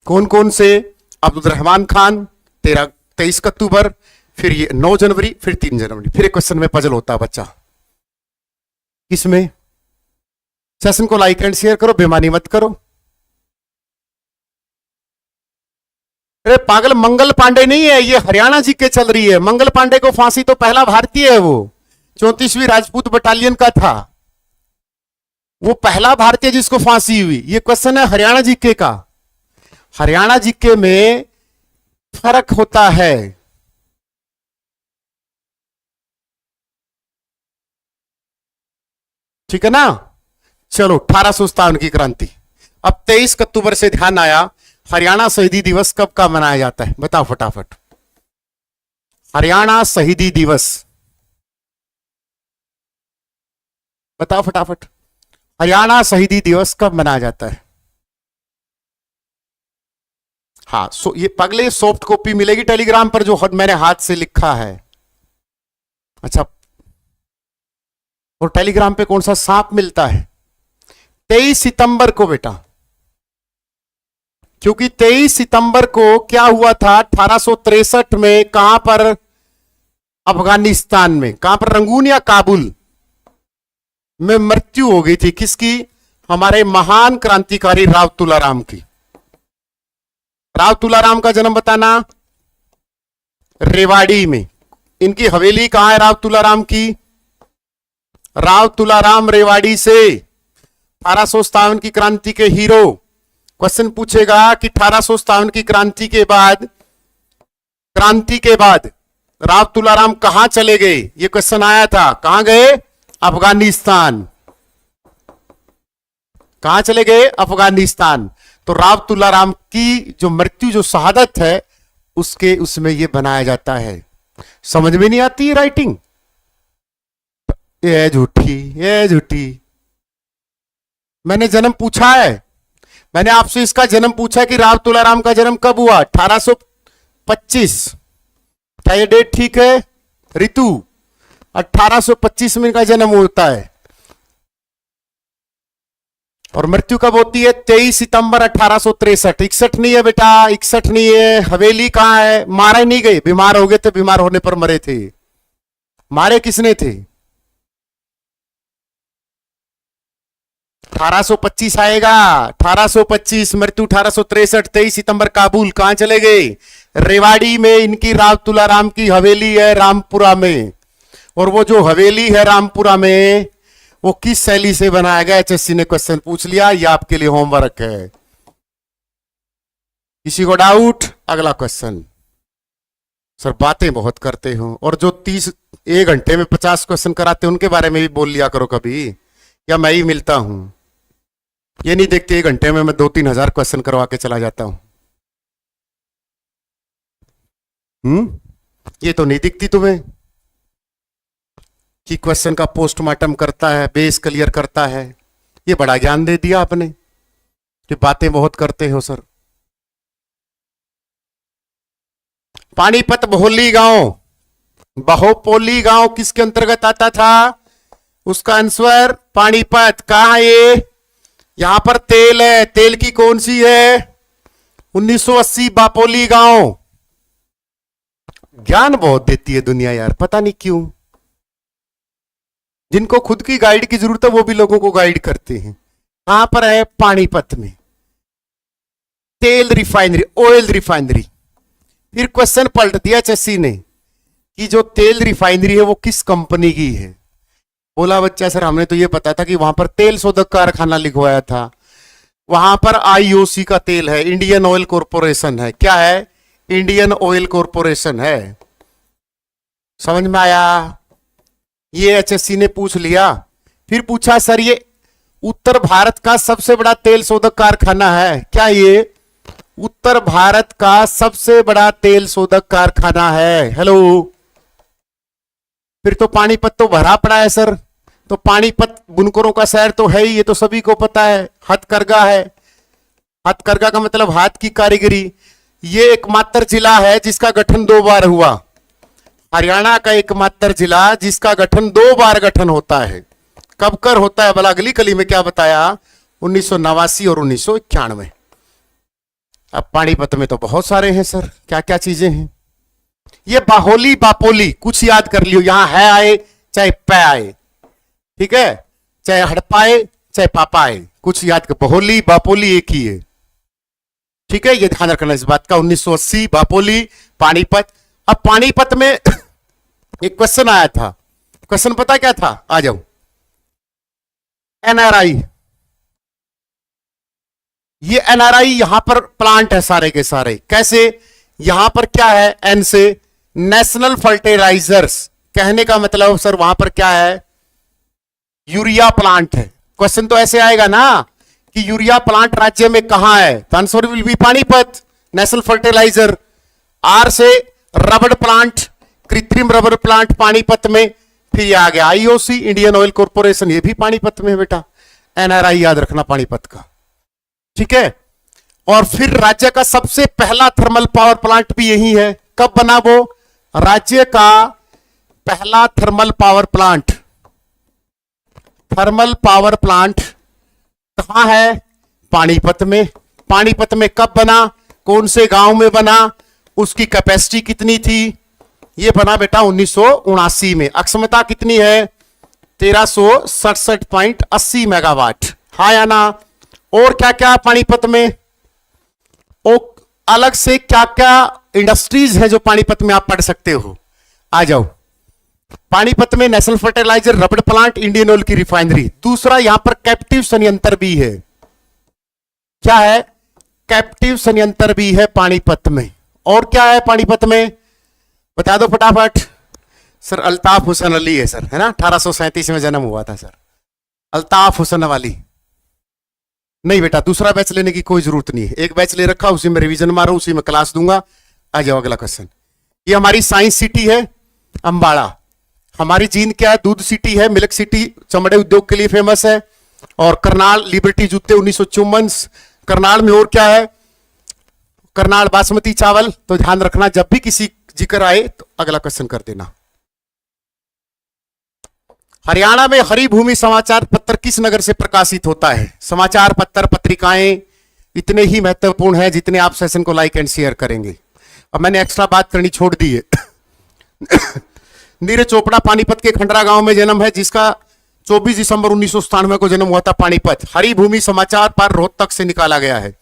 कौन कौन से? अब्दुल रहमान खान 23 अक्टूबर, फिर ये 9 जनवरी, फिर 3 जनवरी। फिर एक क्वेश्चन में पजल होता है बच्चा, किसमें? सेशन को लाइक एंड शेयर करो, बेमानी मत करो। अरे पागल, मंगल पांडे नहीं है ये, हरियाणा जी के चल रही है। मंगल पांडे को फांसी तो पहला भारतीय है, वो 34वीं राजपूत बटालियन का था, वो पहला भारतीय जिसको फांसी हुई। ये क्वेश्चन है हरियाणा जीके का। हरियाणा जीके में फर्क होता है। ठीक है ना। चलो 1857 की क्रांति। अब 23 अक्टूबर से ध्यान आया, हरियाणा शहीदी दिवस कब का मनाया जाता है, बताओ फटाफट। हरियाणा शहीदी दिवस बताओ फटाफट। हरियाणा शहीदी दिवस कब मनाया जाता है? हाँ, ये पगले सॉफ्ट कॉपी मिलेगी टेलीग्राम पर, जो मैंने हाथ से लिखा है। अच्छा, और टेलीग्राम पे कौन सा सांप मिलता है? 23 सितंबर को बेटा, क्योंकि 23 सितंबर को क्या हुआ था 1863 में, कहां पर? अफगानिस्तान में। कहां पर? रंगून या काबुल में मृत्यु हो गई थी। किसकी? हमारे महान क्रांतिकारी राव तुलाराम की। राव तुलाराम का जन्म बताना। रेवाड़ी में। इनकी हवेली कहां है राव तुलाराम की? राव तुलाराम रेवाड़ी से। 1857 की क्रांति के हीरो। क्वेश्चन पूछेगा कि 1857 की क्रांति के बाद राव तुलाराम कहां चले गए? ये क्वेश्चन आया था। कहां गए? अफगानिस्तान। कहां चले गए? अफगानिस्तान। तो राव तुलाराम की जो मृत्यु, जो शहादत है, उसमें यह बनाया जाता है। समझ में नहीं आती राइटिंग? ये झूठी। मैंने जन्म पूछा है, मैंने आपसे इसका जन्म पूछा कि राव तुलाराम का जन्म कब हुआ? 1825। क्या ये डेट ठीक है रितु? 1825 में इनका जन्म होता है। और मृत्यु कब होती है? 23 सितंबर 1863। 61 नहीं है बेटा, 61 नहीं है। हवेली कहां है? मारे नहीं गए, बीमार हो गए थे, बीमार होने पर मरे थे। मारे किसने थे? 1825 आएगा। 1825 मृत्यु 1863। 23 सितंबर काबुल। कहां चले गए? रेवाड़ी में इनकी राव तुलाराम की हवेली है, रामपुरा में। और वो जो हवेली है रामपुरा में, वो किस शैली से बनाया गया? एचएससी ने क्वेश्चन पूछ लिया, ये आपके लिए होमवर्क है। किसी को डाउट? अगला क्वेश्चन। सर बातें बहुत करते हो, और जो 1 घंटे में 50 क्वेश्चन कराते हैं उनके बारे में भी बोल लिया करो कभी, या मैं ही मिलता हूं? ये नहीं देखते 1 घंटे में मैं 2-3 हजार क्वेश्चन करवा के चला जाता हूं। ये तो नहीं दिखती तुम्हें कि क्वेश्चन का पोस्टमार्टम करता है, बेस क्लियर करता है। ये बड़ा ज्ञान दे दिया आपने कि बातें बहुत करते हो सर। पानीपत बहोली गांव, बहोपोली गांव किसके अंतर्गत आता था? उसका आंसर पानीपत। कहां है ये? यहां पर तेल है, तेल की कौन सी है? 1980 बापोली गांव। ज्ञान बहुत देती है दुनिया यार, पता नहीं क्यों। जिनको खुद की गाइड की जरूरत है वो भी लोगों को गाइड करते हैं। कहां पर है? पानीपत में। तेल रिफाइनरी, ऑयल रिफाइनरी। फिर क्वेश्चन पलट दिया एचएससी ने कि जो तेल रिफाइनरी है वो किस कंपनी की है। बोला बच्चा सर हमने तो ये पता था कि वहां पर तेल शोधक कारखाना लिखवाया था, वहां पर आईओसी का तेल है, इंडियन ऑयल कॉरपोरेशन है। क्या है? इंडियन ऑयल कॉरपोरेशन है। समझ में आया? ये एचएससी ने पूछ लिया। फिर पूछा सर ये उत्तर भारत का सबसे बड़ा तेल शोधक कारखाना है। क्या ये उत्तर भारत का सबसे बड़ा तेल शोधक कारखाना है? हेलो। फिर तो पानीपत तो भरा पड़ा है सर। तो पानीपत बुनकरों का शहर तो है ही, ये तो सभी को पता है। हथकरघा है, हथकरघा का मतलब हाथ की कारीगरी। ये एकमात्र जिला है जिसका गठन 2 बार हुआ। हरियाणा का एकमात्र जिला जिसका गठन 2 बार गठन होता है। कब कर होता है भला? अगली कली में क्या बताया? 1989 और 1991। अब पानीपत में तो बहुत सारे हैं सर, क्या क्या चीजें हैं। ये बाहोली बापोली कुछ याद कर लियो, यहां है आए चाहे पै आए, ठीक है, चाहे हड़पाए चाहे पापा आए, कुछ याद कर। बाहोली बापोली एक ही है, ठीक है, ये ध्यान रखना इस बात का। 1980 बापोली पानीपत। अब पानीपत में एक क्वेश्चन आया था। क्वेश्चन पता क्या था? आ जाओ। एनआरआई, ये एनआरआई यहां पर प्लांट है सारे के सारे। कैसे? यहां पर क्या है? एन से नेशनल फर्टिलाइजर्स। कहने का मतलब सर वहां पर क्या है यूरिया प्लांट है। क्वेश्चन तो ऐसे आएगा ना कि यूरिया प्लांट राज्य में कहां है, तो answer will be Panipat, national fertiliser. आर से रबड़ प्लांट, कृत्रिम रबड़ प्लांट पानीपत में। फिर ये आ गया आईओसी, इंडियन ऑयल कॉर्पोरेशन, ये भी पानीपत में है बेटा। एनआरआई याद रखना पानीपत का, ठीक है। और फिर राज्य का सबसे पहला थर्मल पावर प्लांट भी यही है। कब बना वो? राज्य का पहला thermal power plant, thermal power plant कहां है? पानीपत में। पानीपत में कब बना, कौन से गांव में बना, उसकी कैपेसिटी कितनी थी? ये बना बेटा 1979 में। अक्षमता कितनी है? 1367.80 मेगावाट। हाँ या ना? और क्या क्या पानीपत में? और अलग से क्या क्या इंडस्ट्रीज है जो पानीपत में आप पढ़ सकते हो? आ जाओ। पानीपत में नेशनल फर्टिलाइजर, रबड़ प्लांट, इंडियन ऑयल की रिफाइनरी। दूसरा यहां पर कैप्टिव संयंत्र भी है। क्या है? कैप्टिव संयंत्र भी है पानीपत में। और क्या है पानीपत में? बता दो फटाफट। सर अल्ताफ हुसैन अली है सर, है ना, 1837 में जन्म हुआ था सर, अल्ताफ हुसैन अली। नहीं बेटा, दूसरा बैच लेने की कोई जरूरत नहीं है, एक बैच ले रखा, उसी में रिवीजन मारो, उसी में क्लास दूंगा। आ जाओ अगला क्वेश्चन। ये हमारी साइंस सिटी है अंबाला। हमारी जींद क्या है? दूध सिटी है, मिल्क सिटी चमड़े उद्योग के लिए फेमस है। और करनाल लिबर्टी जूते 1954। करनाल में और क्या है? करनाल बासमती चावल। तो ध्यान रखना, जब भी किसी जिक्र आए तो अगला क्वेश्चन कर देना। हरियाणा में हरी भूमि समाचार पत्र किस नगर से प्रकाशित होता है? समाचार पत्र, पत्रिकाएं इतने ही महत्वपूर्ण हैं जितने आप सेशन को लाइक एंड शेयर करेंगे। अब मैंने एक्स्ट्रा बात करनी छोड़ दी है। नीरज चोपड़ा पानीपत के खंडरा गांव में जन्म है, जिसका 24 दिसंबर 1997 को जन्म हुआ था पानीपत। हरी भूमि समाचार पर रोहतक से निकाला गया है।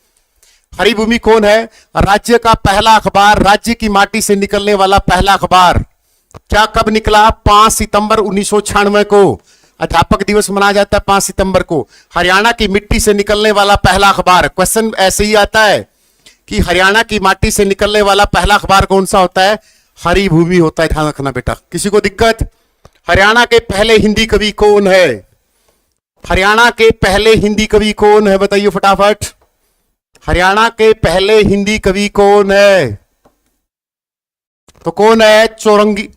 हरी भूमि कौन है? राज्य का पहला अखबार, राज्य की माटी से निकलने वाला पहला अखबार। क्या कब निकला? 5 सितंबर 1996 को। अध्यापक दिवस मनाया जाता है 5 सितंबर को। हरियाणा की मिट्टी से निकलने वाला पहला अखबार। क्वेश्चन ऐसे ही आता है कि हरियाणा की माटी से निकलने वाला पहला अखबार कौन सा होता है? हरी भूमि होता है। ध्यान रखना बेटा। किसी को दिक्कत? हरियाणा के पहले हिंदी कवि कौन है? हरियाणा के पहले हिंदी कवि कौन है? बताइए फटाफट। हरियाणा के पहले हिंदी कवि कौन है? तो कौन है? चौरंगी।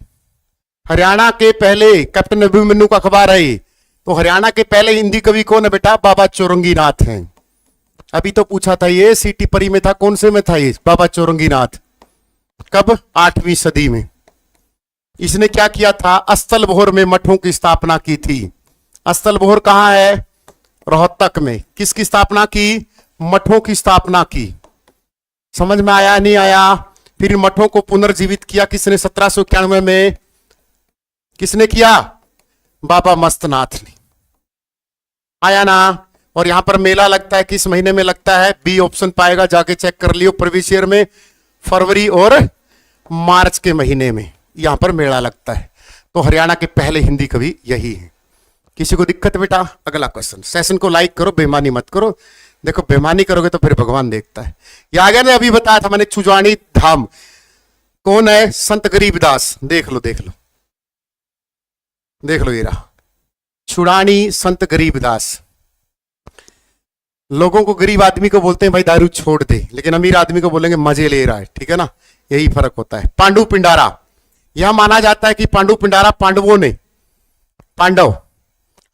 हरियाणा के पहले, कैप्टन अभिमन्यु का अखबार है। तो हरियाणा के पहले हिंदी कवि कौन है बेटा? बाबा चौरंगीनाथ हैं। अभी तो पूछा था ये, सीटी परी में था, कौन से में था ये? बाबा चौरंगीनाथ। कब? 8वीं सदी में। इसने क्या किया था? अस्तलबोहर में मठों की स्थापना की थी। अस्तलबोहर कहां है? रोहतक में। किसकी स्थापना की? मठों की स्थापना की। समझ में आया नहीं आया? फिर मठों को पुनर्जीवित किया किसने? 1791 में। किसने किया? बाबा मस्तनाथ ने। आया ना? और यहां पर मेला लगता है, किस महीने में लगता है? बी ऑप्शन पाएगा, जाके चेक कर लियो प्रीवियस ईयर में। फरवरी और मार्च के महीने में यहां पर मेला लगता है। तो हरियाणा के पहले हिंदी कवि यही है। किसी को दिक्कत बेटा? अगला क्वेश्चन। सेशन को लाइक करो, बेईमानी मत करो। देखो बेईमानी करोगे तो फिर भगवान देखता है। ये आगे ने अभी बताया था मैंने, छुजानी धाम। कौन है? संत गरीबदास। देख लो देख लो देख लो, ये रहा छुड़ानी संत गरीबदास। लोगों को, गरीब आदमी को बोलते हैं भाई दारू छोड़ दे, लेकिन अमीर आदमी को बोलेंगे मजे ले रहा है। ठीक है ना? यही फर्क होता है। पांडु पिंडारा। यह माना जाता है कि पांडु पिंडारा पांडवों ने, पांडव,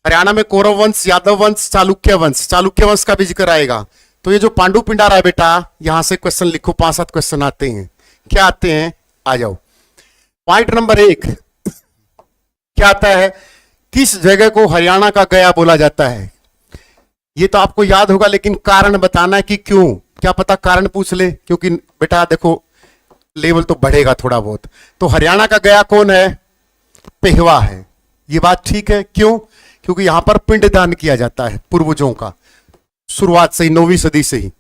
हरियाणा में कौरव वंश, यादव वंश, चालुक्य वंश, चालुक्य वंश का भी जिक्र आएगा। तो ये जो पांडु पिंडारा है बेटा, यहां से क्वेश्चन लिखो, 5-7 क्वेश्चन आते हैं। क्या आते हैं? आ जाओ। पॉइंट नंबर 1 क्या आता है? किस जगह को हरियाणा का गया बोला जाता है? ये तो आपको याद होगा, लेकिन कारण बताना है कि क्यों। क्या पता कारण पूछ ले, क्योंकि बेटा देखो लेवल तो बढ़ेगा थोड़ा बहुत। तो हरियाणा का गया कौन है? पेहवा है। ये बात ठीक है। क्यों? क्योंकि यहां पर पिंडदान किया जाता है पूर्वजों का, शुरुआत से ही, 9वीं सदी से ही।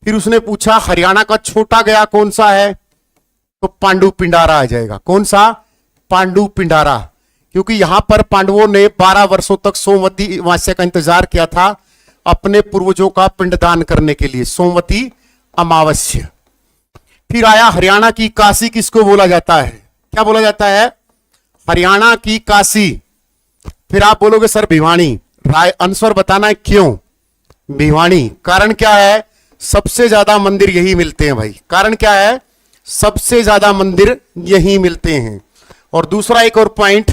फिर उसने पूछा हरियाणा का छोटा गया कौन सा है? तो पांडु पिंडारा आ जाएगा। कौन सा? पांडु पिंडारा। क्योंकि यहां पर पांडवों ने 12 वर्षों तक सोमवती अमावस्या का इंतजार किया था अपने पूर्वजों का पिंडदान करने के लिए, सोमवती अमावस्या। फिर आया हरियाणा की काशी किसको बोला जाता है? क्या बोला जाता है? हरियाणा की काशी। फिर आप बोलोगे सर भिवानी, राय आंसर बताना है क्यों भिवानी। कारण क्या है, सबसे ज्यादा मंदिर यही मिलते हैं भाई। कारण क्या है, सबसे ज्यादा मंदिर यही मिलते हैं। और दूसरा एक और पॉइंट,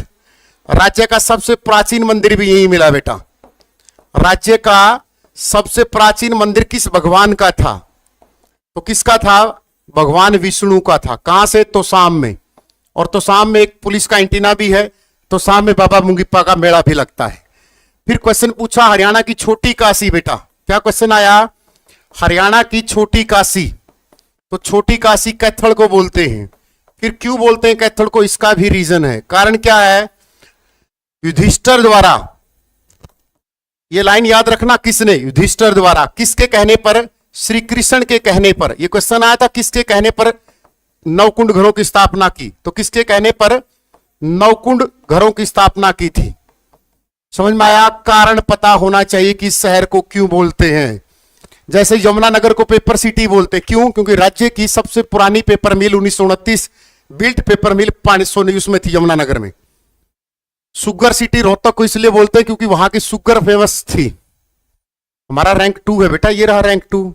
राज्य का सबसे प्राचीन मंदिर भी यही मिला बेटा। राज्य का सबसे प्राचीन मंदिर किस भगवान का था, तो किसका था, भगवान विष्णु का था। कहां से, तोसाम में। और तोसाम में एक पुलिस का एंटीना भी है, तोसाम में बाबा मुंगीप्पा का मेला भी लगता है। फिर क्वेश्चन पूछा हरियाणा की छोटी काशी बेटा, क्या क्वेश्चन आया, हरियाणा की छोटी काशी। तो छोटी काशी कैथल को बोलते हैं। फिर क्यों बोलते हैं कैथल को, इसका भी रीजन है। कारण क्या है, युधिष्ठिर द्वारा, ये लाइन याद रखना, किसने, युधिष्ठिर द्वारा, किसके कहने पर, श्री कृष्ण के कहने पर। ये क्वेश्चन आया था किसके कहने पर नवकुंड घरों की स्थापना की, तो किसके कहने पर नवकुंड घरों की स्थापना की थी। समझ में आया। कारण पता होना चाहिए कि इस शहर को क्यों बोलते हैं। जैसे यमुनानगर को पेपर सिटी बोलते, क्यों, क्योंकि राज्य की सबसे पुरानी पेपर मिल 1929 बिल्ट पेपर मिल 500 में थी यमुनानगर में। सुगर सिटी रोहतक को इसलिए बोलते हैं क्योंकि वहां की सुगर फेमस थी। हमारा रैंक 2 है बेटा, ये रहा रैंक 2,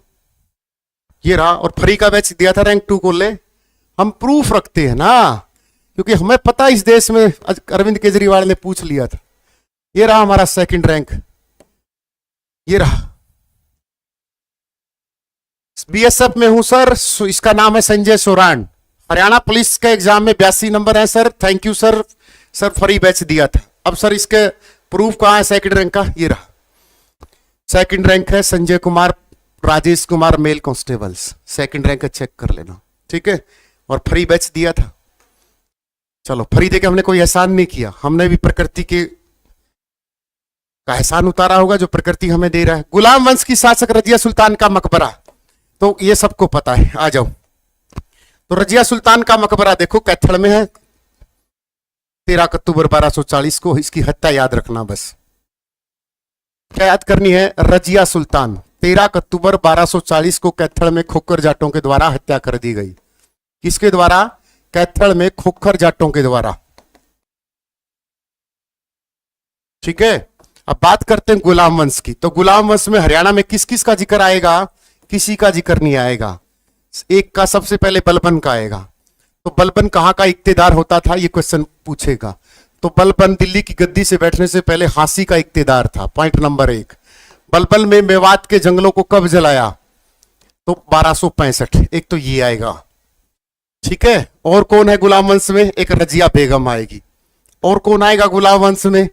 ये रहा। और फ्री का बैच दिया था रैंक 2 को, ले हम प्रूफ रखते हैं ना, क्योंकि हमें पता इस देश में अरविंद केजरीवाल ने पूछ लिया था। ये रहा हमारा सेकंड रैंक, ये रहा। बीएसएफ में हूं सर, इसका नाम है संजय सोरान। हरियाणा पुलिस के एग्जाम में 82 नंबर है sir, thank you sir, sir free batch दिया था। अब सर इसके प्रूफ कहां है सेकंड रैंक का, ये रहा सेकंड रैंक है, Sanjay Kumar Rajesh Kumar male constables, second rank है, चेक कर लेना, ठीक है। और फ्री बैच दिया था। चलो फ्री देके हमने कोई एहसान नहीं किया, हमने भी प्रकृति के का एहसान उतारा होगा जो प्रकृति हमें दे रहा है। गुलाम वंश की शासक रजिया सुल्तान का मकबरा, तो ये सबको पता है, आ जाओ। तो रजिया सुल्तान का मकबरा देखो कैथल में है, 13 अक्टूबर 1240 को इसकी हत्या याद रखना। बस क्या याद करनी है, रजिया सुल्तान 13 अक्टूबर 1240 को कैथल में खोखर जाटों के द्वारा हत्या कर दी गई। किसके द्वारा, कैथल में खोखर जाटों के द्वारा, ठीक है। अब बात करते हैं गुलाम वंश की। तो गुलाम वंश में हरियाणा में किस किस का जिक्र आएगा, किसी का जिक्र नहीं आएगा। एक का सबसे पहले बलबन का आएगा। तो बलबन कहां का इक्तेदार होता था, ये क्वेश्चन पूछेगा। तो बलबन दिल्ली की गद्दी से बैठने से पहले हांसी का इक्तेदार था, पॉइंट नंबर 1। बलबन में मेवात के जंगलों को कब जलाया, तो 1265, एक तो ये आएगा, ठीक है। और कौन है गुलाम वंश में, एक रजिया बेगम आएगी। और कौन आएगा गुलाम वंश में,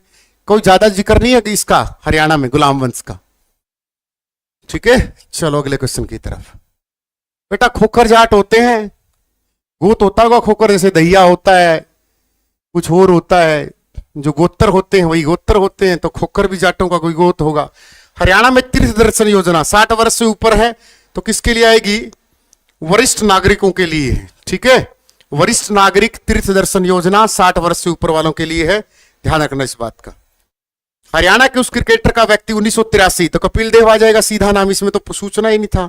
कोई ज्यादा जिक्र नहीं है कि इसका हरियाणा में गुलाम वंश का, ठीक है। चलो अगले क्वेश्चन की तरफ। बेटा खोखर जाट होते हैं, गोत होता होगा खोखर, जैसे दहिया होता है, कुछ और होता है। जो गोत्र होते हैं वही गोत्र होते हैं, तो खोखर भी जाटों का कोई गोत होगा। हरियाणा में तीर्थ दर्शन योजना 60 वर्ष से ऊपर है, तो किसके लिए आएगी, वरिष्ठ नागरिकों के लिए, ठीक है। वरिष्ठ नागरिक तीर्थ दर्शन योजना 60 वर्ष से ऊपर वालों के लिए है, ध्यान रखना इस बात का। हरियाणा के उस क्रिकेटर का व्यक्ति 1983, तो कपिल देव आ जाएगा सीधा नाम, इसमें तो सूचना ही नहीं था।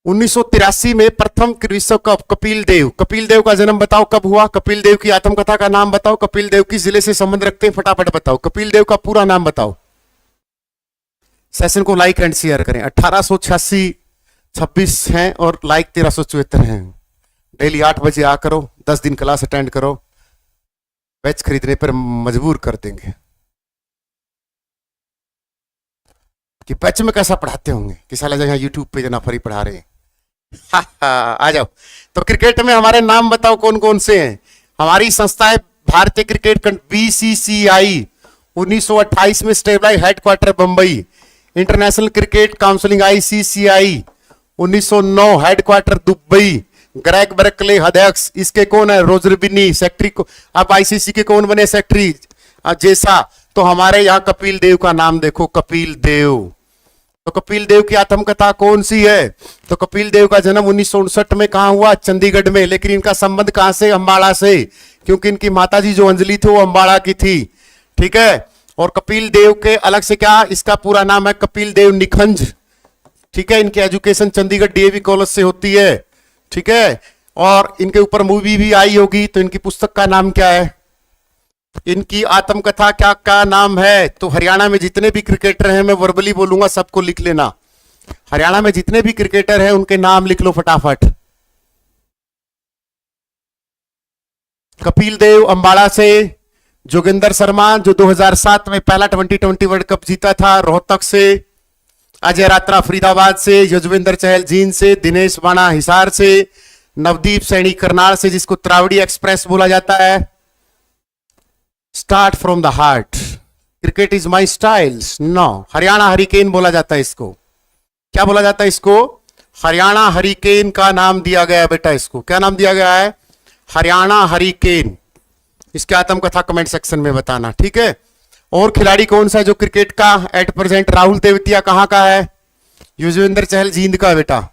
1983 में प्रथम विश्व कप कपिल देव। कपिल देव का जन्म बताओ कब हुआ, कपिल देव की आत्मकथा का नाम बताओ, कपिल देव किस जिले से संबंध रखते हैं, फटाफट बताओ। कपिल देव का पूरा नाम बताओ। सेशन को लाइक एंड शेयर करें। 1886 26 हैं और लाइक 1374 हैं। डेली 8 बजे आ करो, 10 दिन क्लास अटेंड करो, बैच खरीदने पर मजबूर कर देंगे कि बैच में कैसा पढ़ाते होंगे कि साला जगह यूट्यूब पे जना फ्री पढ़ा रहे हैं। आ जाओ। तो क्रिकेट में हमारे नाम बताओ कौन कौन से हैं। हमारी संस्था है भारतीय क्रिकेट BCCI, 1928 में stabilise headquarter Bombay. International cricket counselling ICCI 1909 headquarter Dubai. Greg Barclay अध्यक्ष, इसके कौन है, रोजर बिन्नी सेक्रेटरी को। अब ICC के कौन बने सेक्रेटरी, जैसा। तो हमारे यहाँ कपिल देव का नाम देखो, कपिल देव। तो कपिल देव की आत्मकथा कौन सी है, तो कपिल देव का जन्म 1959 में कहा हुआ, चंडीगढ़ में। लेकिन इनका संबंध कहां से, अंबाला से, क्योंकि इनकी माताजी जो अंजलि थी वो अंबाला की थी, ठीक है। और कपिल देव के अलग से क्या, इसका पूरा नाम है कपिल देव निखंज, ठीक है। इनकी एजुकेशन चंडीगढ़ DAV कॉलेज से होती है, ठीक है। और इनके ऊपर मूवी भी आई होगी, तो इनकी पुस्तक का नाम क्या है, इनकी आत्मकथा क्या क्या नाम है? तो हरियाणा में जितने भी क्रिकेटर हैं, मैं वर्बली बोलूंगा, सबको लिख लेना। हरियाणा में जितने भी क्रिकेटर हैं उनके नाम लिख लो फटाफट। कपिल देव अंबाला से, जोगिंदर शर्मा जो 2007 में पहला T20 वर्ल्ड कप जीता था रोहतक से, अजय रात्रा फरीदाबाद से, यजुवेंद्र चहल जींद से, दिनेश वाणा हिसार से, नवदीप सैनी करनाल से, जिसको त्रावड़ी एक्सप्रेस बोला जाता है। Start from the heart, cricket is my styles. No, Haryana hurricane बोला जाता है इसको। क्या बोला जाता है इसको? हरियाणा हरिकेन का नाम दिया गया है बेटा। इसको क्या नाम दिया गया है? हरियाणा हरिकेन। इसकी आत्मकथा कमेंट सेक्शन में बताना, ठीक है। और खिलाड़ी कौन सा है जो क्रिकेट का एट प्रेजेंट? राहुल तेवतिया कहां का है? युजवेंद्र चहल जींद का बेटा।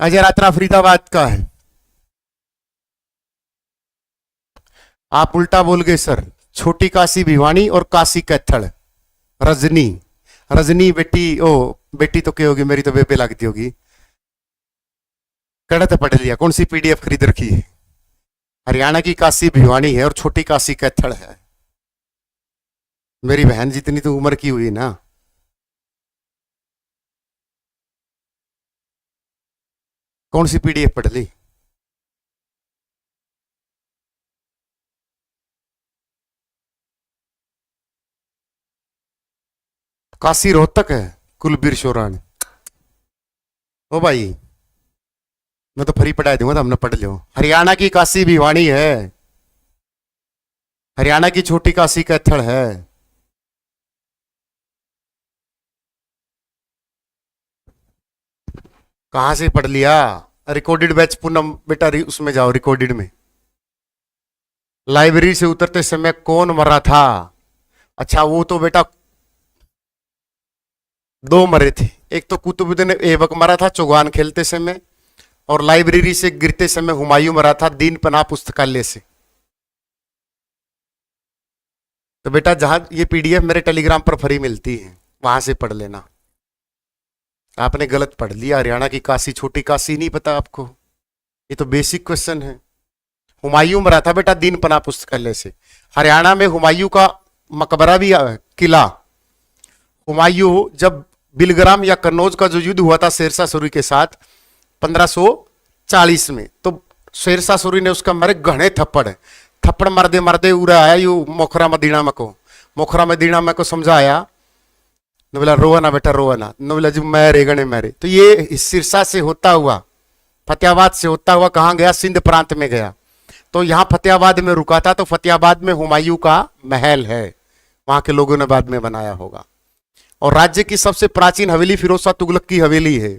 अजय रात्रा फरीदाबाद का है। आप उल्टा बोल गए सर। छोटी काशी भिवानी और काशी कैथल। रजनी, रजनी बेटी, ओ बेटी तो क्या होगी, मेरी तो बेबे लगती होगी। कड़त पढ़ लिया, कौन सी पीडीएफ खरीद रखी है? हरियाणा की काशी भिवानी है और छोटी काशी कैथल है। मेरी बहन जितनी तो उम्र की हुई ना। कौन सी पीडीएफ पढ़ ली? काशी रोहतक है, कुलबीर शोरान। ओ भाई, मैं तो फ्री पढ़ा दूंगा तो हमने पढ़ लो। हरियाणा की काशी भिवानी है, हरियाणा की छोटी काशी कैथल है। कहां से पढ़ लिया? रिकॉर्डेड बैच पूनम बेटा, उसमें जाओ रिकॉर्डेड में। लाइब्रेरी से उतरते समय कौन मरा था? अच्छा वो तो बेटा दो मरे थे। एक तो कुतुबुद्दीन ऐबक मरा था चौगान खेलते समय, और लाइब्रेरी से गिरते समय हुमायूं मरा था दीन पनाह पुस्तकालय से। तो बेटा जहां ये पीडीएफ मेरे टेलीग्राम पर फ्री मिलती है, वहां से पढ़ लेना। आपने गलत पढ़ लिया, हरियाणा की काशी छोटी काशी नहीं पता आपको? ये तो बेसिक क्वेश्चन है। हुमायूं मरा था बेटा दीन पनाह पुस्तकालय से। हरियाणा में हुमायूं का मकबरा भी है, किला। हुमायूं जब बिलग्राम या कन्नौज का जो युद्ध हुआ था शेरशाह सूरी के साथ 1540 में, तो शेरशाह सूरी ने उसका मारे घने थप्पड़, थप्पड़ मरदे मरदे उड़ा आया यू मोखरा मदीना में को। मोखरा मदीना में को समझाया, न बोला रोवा ना बेटा रोवा ना, न बोला जी मैं रेगने मेरे। तो ये सिरसा से होता हुआ, फतेहाबाद से होता हुआ कहाँ गया? सिंध प्रांत में गया। तो यहाँ फतेहाबाद में रुका था, तो फतेहाबाद में हुमायूं का महल है, वहां के लोगों ने बाद में बनाया होगा। और राज्य की सबसे प्राचीन हवेली फिरोज शाह तुगलक की हवेली है।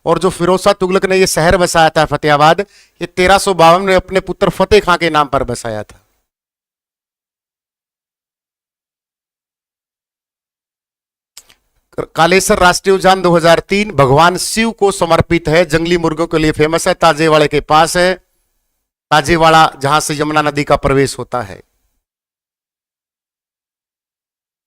और जो फिरोज शाह तुगलक ने ये शहर बसाया था फतेहाबाद, ये 1352 में अपने पुत्र फतेह खां के नाम पर बसाया था। कालेसर राष्ट्रीय उद्यान 2003 भगवान शिव को समर्पित है, जंगली मुर्गों के लिए फेमस है, ताजेवाड़े के पास है। ताजेवाड़ा जहां से यमुना नदी का प्रवेश होता है।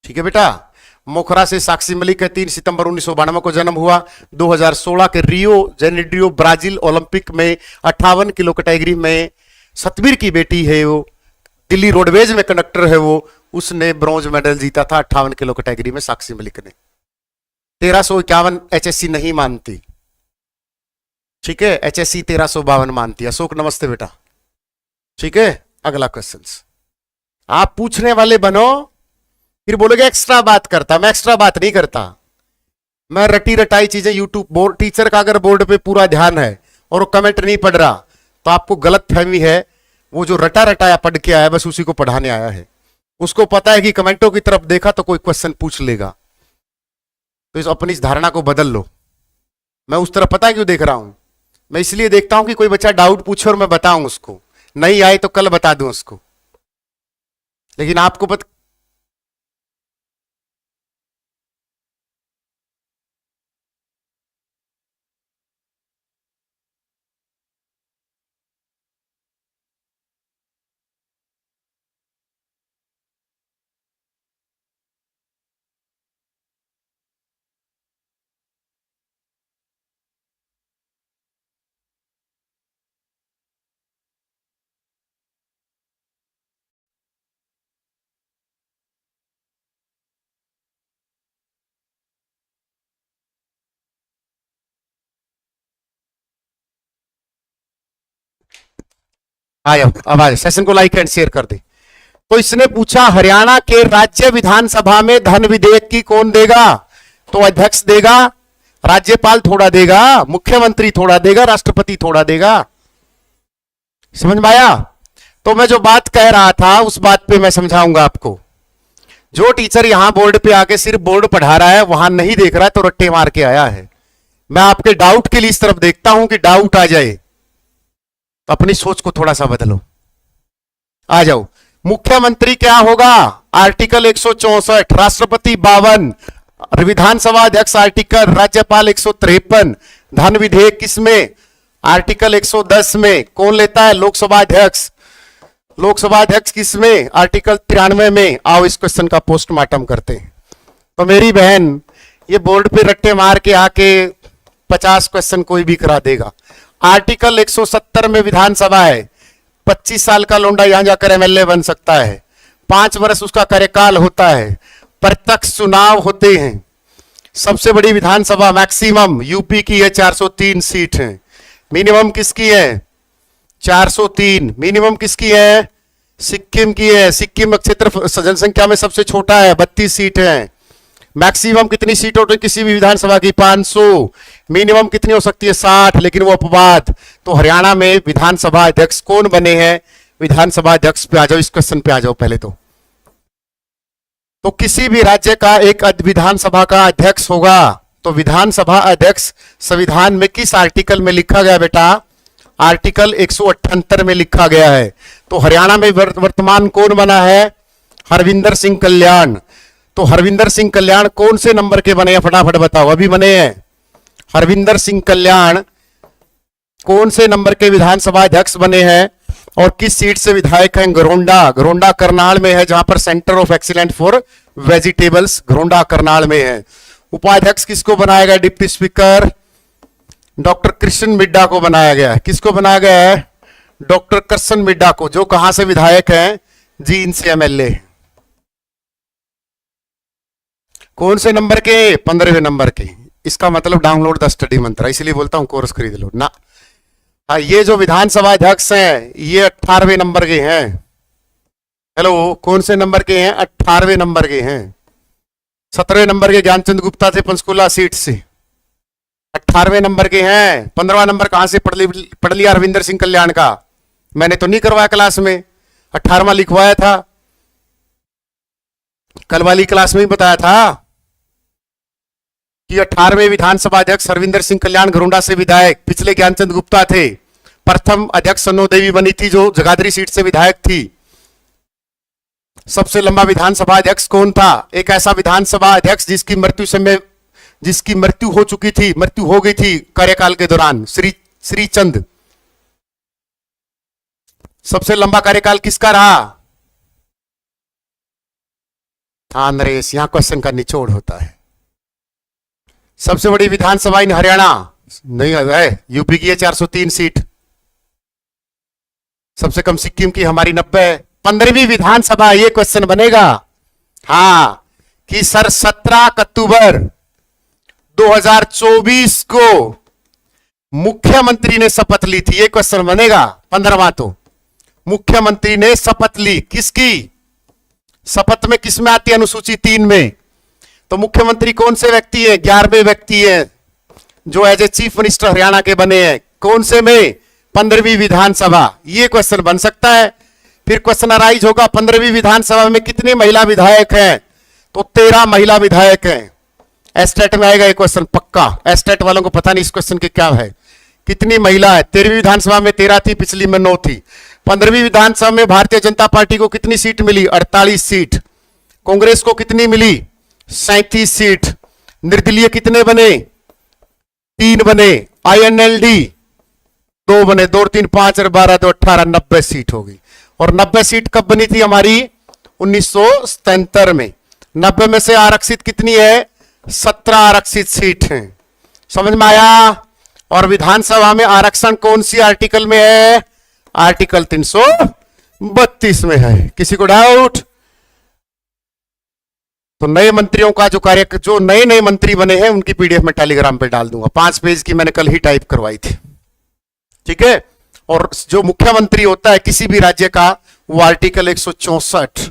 ठीक है बेटा। मोखरा से साक्षी मलिक है, 3 सितंबर 1992 को जन्म हुआ। 2016 के रियो जेनेरियो ब्राजील ओलंपिक में 58 किलो कैटेगरी में सतबीर की बेटी है वो, दिल्ली रोडवेज में कंडक्टर है वो, उसने ब्रॉन्ज मेडल जीता था 58 किलो कैटेगरी में साक्षी मलिक ने। 1351 एचएससी नहीं मानती, ठीक है, एचएससी 1352 मानती है। अशोक नमस्ते बेटा, ठीक है। अगला क्वेश्चन, आप पूछने वाले बनो, फिर बोलोगे एक्स्ट्रा बात करता। मैं एक्स्ट्रा बात नहीं करता, मैं रटी रटाई चीजें यूट्यूब बोर्ड टीचर का अगर बोर्ड पे पूरा ध्यान है और वो कमेंट नहीं पढ़ रहा, तो आपको गलत फहमी है। वो जो रटा रटाया पढ़ के आया बस उसी को पढ़ाने आया है। उसको पता है कि कमेंटों की तरफ देखा तो कोई क्वेश्चन पूछ लेगा, तो अपनी इस धारणा को बदल लो। मैं उस तरफ पता है क्यों देख रहा हूं? मैं इसलिए देखता हूं कि कोई बच्चा डाउट पूछे और मैं बताऊं उसको, नहीं आए तो कल बता दूं उसको। लेकिन आपको पता आ जाओ, अब आ जाओ, सेशन को लाइक एंड शेयर कर दे। तो इसने पूछा हरियाणा के राज्य विधानसभा में धन विधेयक की कौन देगा? तो अध्यक्ष देगा, राज्यपाल थोड़ा देगा, मुख्यमंत्री थोड़ा देगा, राष्ट्रपति थोड़ा देगा। समझ में आया? तो मैं जो बात कह रहा था उस बात पे मैं समझाऊंगा आपको। जो टीचर यहां बोर्ड पे आके सिर्फ बोर्ड पढ़ा रहा है, वहां नहीं देख रहा है तो रट्टे मार के आया है। मैं आपके डाउट के लिए इस तरफ देखता हूं कि डाउट आ जाए, तो अपनी सोच को थोड़ा सा बदलो। आ जाओ, मुख्यमंत्री क्या होगा? आर्टिकल 164, राष्ट्रपति 52, विधानसभा अध्यक्ष आर्टिकल, राज्यपाल 153, धन विधेयक किसमें? आर्टिकल 110 में। कौन लेता है? लोकसभा अध्यक्ष। लोकसभा अध्यक्ष किसमें? आर्टिकल 93 में। आओ इस क्वेश्चन का पोस्टमार्टम करते हैं। तो मेरी बहन, ये बोर्ड पे रट्टे मार के आके 50 क्वेश्चन कोई भी करा देगा। आर्टिकल 170 में विधानसभा है, 25 साल का लौंडा यहां जाकर एमएलए बन सकता है, 5 वर्ष उसका कार्यकाल होता है, प्रत्यक्ष चुनाव होते हैं। सबसे बड़ी विधानसभा मैक्सिमम यूपी की है, 403 सीट है। मिनिमम किसकी है? 403। मिनिमम किसकी है? सिक्किम की है। सिक्किम क्षेत्र जनसंख्या में सबसे छोटा है, 32 सीट है। मैक्सिमम कितनी सीट होती है किसी भी विधानसभा की? 500। मिनिमम कितनी हो सकती है? 60, लेकिन वो अपवाद। तो हरियाणा में विधानसभा अध्यक्ष कौन बने हैं? विधानसभा अध्यक्ष पे आ जाओ, इस क्वेश्चन पे आ जाओ पहले तो किसी भी राज्य का एक विधानसभा का अध्यक्ष होगा। तो विधानसभा अध्यक्ष संविधान में किस आर्टिकल में लिखा गया बेटा? आर्टिकल 178 में लिखा गया है। तो हरियाणा में वर्तमान कौन बना है? हरविंदर सिंह कल्याण। तो हरविंदर सिंह कल्याण कौन से नंबर के बने हैं? फटाफट बताओ, अभी बने हैं। हरविंदर सिंह कल्याण कौन से नंबर के विधानसभा अध्यक्ष बने हैं और किस सीट से विधायक हैं? घरोंडा। घरोंडा करनाल में है, जहां पर centre of excellence for vegetables Gharaunda Karnal में है। उपाध्यक्ष किसको बनाया गया? Deputy speaker doctor Krishan Middha को बनाया गया है। किसको बनाया गया है? डॉक्टर कृष्ण मिड्डा को, जो कहां से विधायक हैं? जींद से एमएलए। कौन से नंबर के? 15वें नंबर के। इसका मतलब डाउनलोड द स्टडी मंत्र, इसलिए बोलता हूं कोर्स खरीद लो ना। हाँ, ये जो विधानसभा अध्यक्ष हैं ये 18वें नंबर के हैं। हेलो, कौन से नंबर के हैं? 18वें नंबर के हैं। 17वें नंबर के ज्ञानचंद गुप्ता थे पंचकुला सीट से, 18वें नंबर के हैं। 15वां नंबर कहां से पढ़ लिया हरविंदर सिंह कल्याण का? मैंने तो नहीं करवाया क्लास में, 18वां लिखवाया था, कल वाली क्लास में ही बताया था कि 18वें विधानसभा अध्यक्ष हरविंदर सिंह कल्याण घरोंडा से विधायक। पिछले ज्ञानचंद गुप्ता थे। प्रथम अध्यक्ष सन्नो देवी बनी थी, जो जगाधरी सीट से विधायक थी। सबसे लंबा विधानसभा अध्यक्ष कौन था? एक ऐसा विधानसभा अध्यक्ष जिसकी मृत्यु हो गई थी कार्यकाल के दौरान, श्रीचंद। सबसे लंबा कार्यकाल किसका रहा? हाँ नरेश, यहां क्वेश्चन का निचोड़ होता है। सबसे बड़ी विधानसभा इन हरियाणा नहीं है, यूपी की है 403 सीट। सबसे कम सिक्किम की हमारी 90। 15वीं विधानसभा, ये क्वेश्चन बनेगा हाँ कि सर 17 अक्टूबर 2024 को मुख्यमंत्री ने शपथ ली थी, ये क्वेश्चन बनेगा 15वां। तो मुख्यमंत्री ने शपथ ली, किसकी शपथ में? किसमें आती है? अनुसूची 3 में। तो मुख्यमंत्री कौन से व्यक्ति है? 11वें व्यक्ति है जो as a chief minister Haryana के बने हैं। कौन से में? 15वीं विधानसभा। ये क्वेश्चन बन सकता है। फिर क्वेश्चन अराइज होगा 15वीं विधानसभा में कितने महिला विधायक हैं? तो 13 महिला विधायक हैं। एस्टेट में आएगा ये क्वेश्चन पक्का। एस्टेट वालों को पता नहीं इस क्वेश्चन के क्या है, कितनी महिला है। 13वीं विधानसभा में 13 थी, पिछली में 9 थी। 15वीं विधानसभा में भारतीय जनता पार्टी को कितनी सीट मिली? 48 सीट। कांग्रेस को कितनी मिली? 37 सीट। निर्दलीय कितने बने? 3 बने। INLD 2 बने। 2 3 5 और 12 2 18 90 सीट होगी। और 90 सीट कब बनी थी हमारी? 1977 में। 90 में से आरक्षित कितनी है? 17 आरक्षित सीट हैं। समझ में आया? और विधानसभा में आरक्षण कौन सी आर्टिकल में है? आर्टिकल 332 में है। किसी को डाउट? तो नए मंत्रियों का जो नए मंत्री बने हैं उनकी PDF में टेलीग्राम पे डाल दूंगा। 5 पेज की मैंने कल ही टाइप करवाई थी। ठीक है, और जो मुख्यमंत्री होता है किसी भी राज्य का, वो आर्टिकल 164,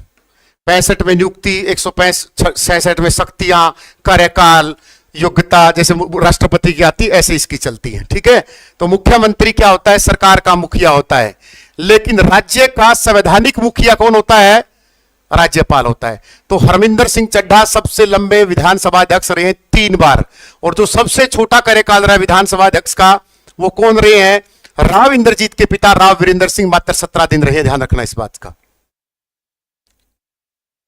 65 में नियुक्ति, 166 में शक्तियां, कार्यकाल, योग्यता, जैसे राष्ट्रपति की आती ऐसे इसकी चलती है। ठीक है, तो मुख्यमंत्री क्या होता है? सरकार का मुखिया होता है। लेकिन राज्य का संवैधानिक मुखिया कौन होता है? राज्यपाल होता है। तो हरमिंदर सिंह चड्ढा सबसे लंबे विधानसभा अध्यक्ष रहे हैं 3 बार, और जो सबसे छोटा कार्यकाल रहा विधानसभा अध्यक्ष का, वो कौन रहे हैं? राव इंद्रजीत के पिता राव वीरेंद्र सिंह, मात्र 17 दिन रहे। ध्यान रखना इस बात का।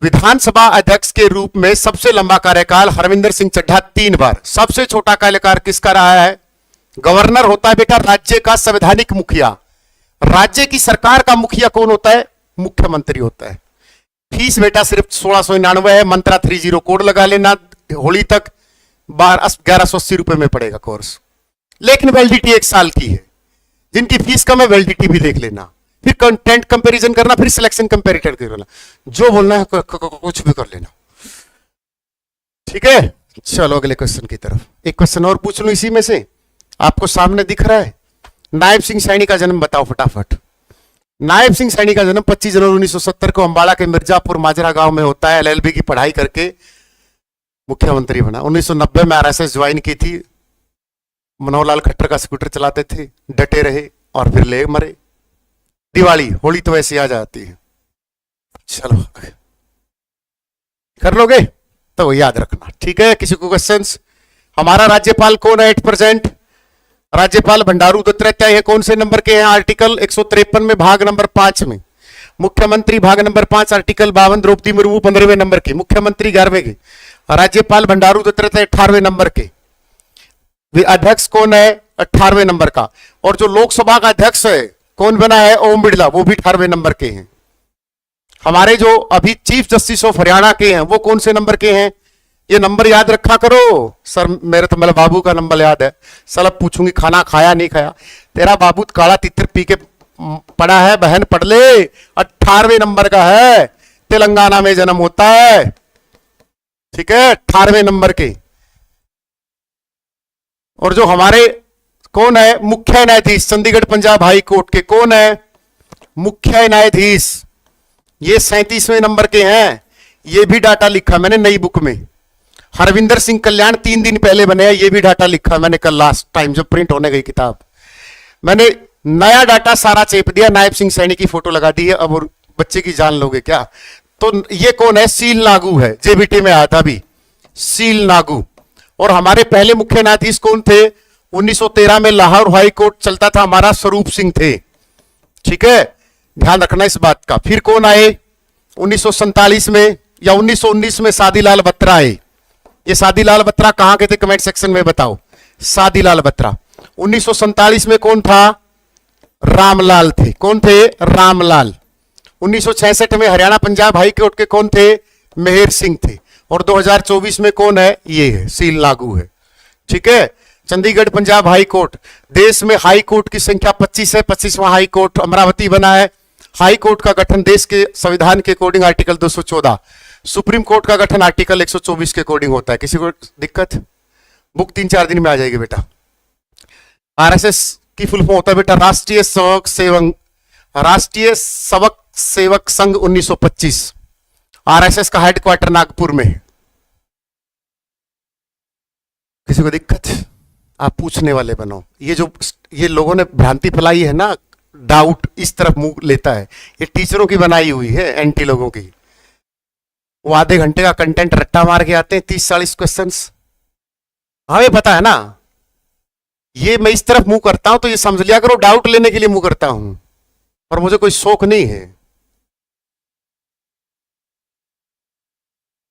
विधानसभा अध्यक्ष के रूप में सबसे लंबा कार्यकाल हरमिंदर सिंह चड्ढा 3 बार। सबसे छोटा कार्यकाल किसका रहा है? गवर्नर होता है बेटा राज्य का संवैधानिक मुखिया। राज्य की सरकार का मुखिया कौन होता है? मुख्यमंत्री होता है। फीस बेटा सिर्फ 1699 है। मंत्रा 30 कोड लगा लेना, होली तक 1180 रुपए में पड़ेगा कोर्स, लेकिन वैलिडिटी 1 साल की है। जिनकी फीस कम है वैलिडिटी भी देख लेना, फिर कंटेंट कंपैरिजन करना, फिर सिलेक्शन कंपैरेटर करना, जो बोलना है कुछ भी कर लेना। ठीक है, चलो अगले क्वेश्चन की तरफ। एक क्वेश्चन और पूछ लूं इसी में से, आपको सामने दिख रहा है। नायब सिंह सैनी का जन्म बताओ फटाफट। नायब सिंह सैनी का जन्म 25 जनवरी 1970 को अंबाला के मिर्जापुर माजरा गांव में होता है। एलएलबी की पढ़ाई करके मुख्यमंत्री बना। 1990 में आरएसएस ज्वाइन की थी। मनोहर लाल खट्टर का स्कूटर चलाते थे, डटे रहे और फिर ले मरे। दिवाली होली तो ऐसे आ जाती है। चलो कर लोगे तो याद रखना। ठीक है, किसी को क्वेश्चंस? हमारा राज्यपाल कौन है एट प्रेजेंट? राज्यपाल बंडारू दत्तात्रेय है। कौन से नंबर के हैं? आर्टिकल 153 में भाग नंबर 5 में। मुख्यमंत्री भाग नंबर 5 आर्टिकल 52। द्रौपदी मुर्मू 15वें नंबर के, मुख्यमंत्री 11वें के, राज्यपाल बंडारू दत्तात्रेय 18वें नंबर के, अध्यक्ष कौन है? 18वें नंबर का। और जो लोकसभा का अध्यक्ष है कौन बना है? ओम बिड़ला, वो भी 18वें नंबर के हैं। हमारे जो अभी चीफ जस्टिस ऑफ हरियाणा के हैं वो कौन से नंबर के हैं? ये नंबर याद रखा करो। सर मेरे तो मेरे बाबू का नंबर याद है। सर अब पूछूंगी खाना खाया नहीं खाया? तेरा बाबू काला तितर पी के पड़ा है, बहन पढ़ ले। 18वें नंबर का है, तेलंगाना में जन्म होता है। ठीक है, 18वें नंबर के। और जो हमारे कौन है? मुख्य न्यायाधीश चंडीगढ़ पंजाब हाई कोर्ट के कौन है? मुख्य न्यायाधीश। ये 37वें नंबर के हैं। ये भी डाटा लिखा मैंने नई बुक में। हरविंदर सिंह कल्याण 3 दिन पहले बने हैं, ये भी डाटा लिखा मैंने कल लास्ट टाइम जब प्रिंट होने गई किताब। मैंने नया डाटा सारा चेप दिया, नायब सिंह सैनी की फोटो लगा दी है। अब और बच्चे की जान लोगे क्या? तो ये कौन है? सील नागू है, जेबीटी में आया था अभी, सील नागू। और हमारे पहले मुख्य न्यायाधीश कौन थे? 1913 में लाहौर हाई कोर्ट चलता था हमारा, स्वरूप सिंह थे। ठीक है, ध्यान रखना इस बात का। फिर कौन आए? 1947 में या 1919 में सादीलाल बत्रा आए। ये सादीलाल बत्रा कहां के थे? कमेंट सेक्शन में बताओ। सादीलाल बत्रा। 1947 में कौन था? रामलाल थे। कौन थे? रामलाल। 1966 में हरियाणा पंजाब हाई कोर्ट के कौन थे? मेहर सिंह थे। और 2024 में कौन है? ये है, सील नागू है। ठीक है, चंडीगढ़ पंजाब हाई कोर्ट। देश में हाई कोर्ट की संख्या 25 है। 25वां हाई कोर्ट अमरावती बना है। हाई कोर्ट का गठन देश के संविधान के अकॉर्डिंग आर्टिकल 214, सुप्रीम कोर्ट का गठन आर्टिकल 124 के अकॉर्डिंग होता है। किसी को दिक्कत? बुक 3-4 दिन में आ जाएगी बेटा। आरएसएस की फुल फॉर्म होता है बेटा राष्ट्रीय सवक सेवक संघ 1925। आरएसएस का हेडक्वार्टर नागपुर में है। किसी को दिक्कत? आप पूछने वाले बनो। ये लोगों ने भ्रांति फैलाई है ना, डाउट इस तरफ मुंह लेता है, ये टीचरों की बनाई हुई है, एंटी लोगों की। वो आधे घंटे का कंटेंट रट्टा मार के आते हैं, 30-40 क्वेश्चंस। हमें पता है ना, ये मैं इस तरफ मुंह करता हूं तो ये समझ लिया करो डाउट लेने के लिए मुंह करता हूं, और मुझे कोई शौक नहीं है।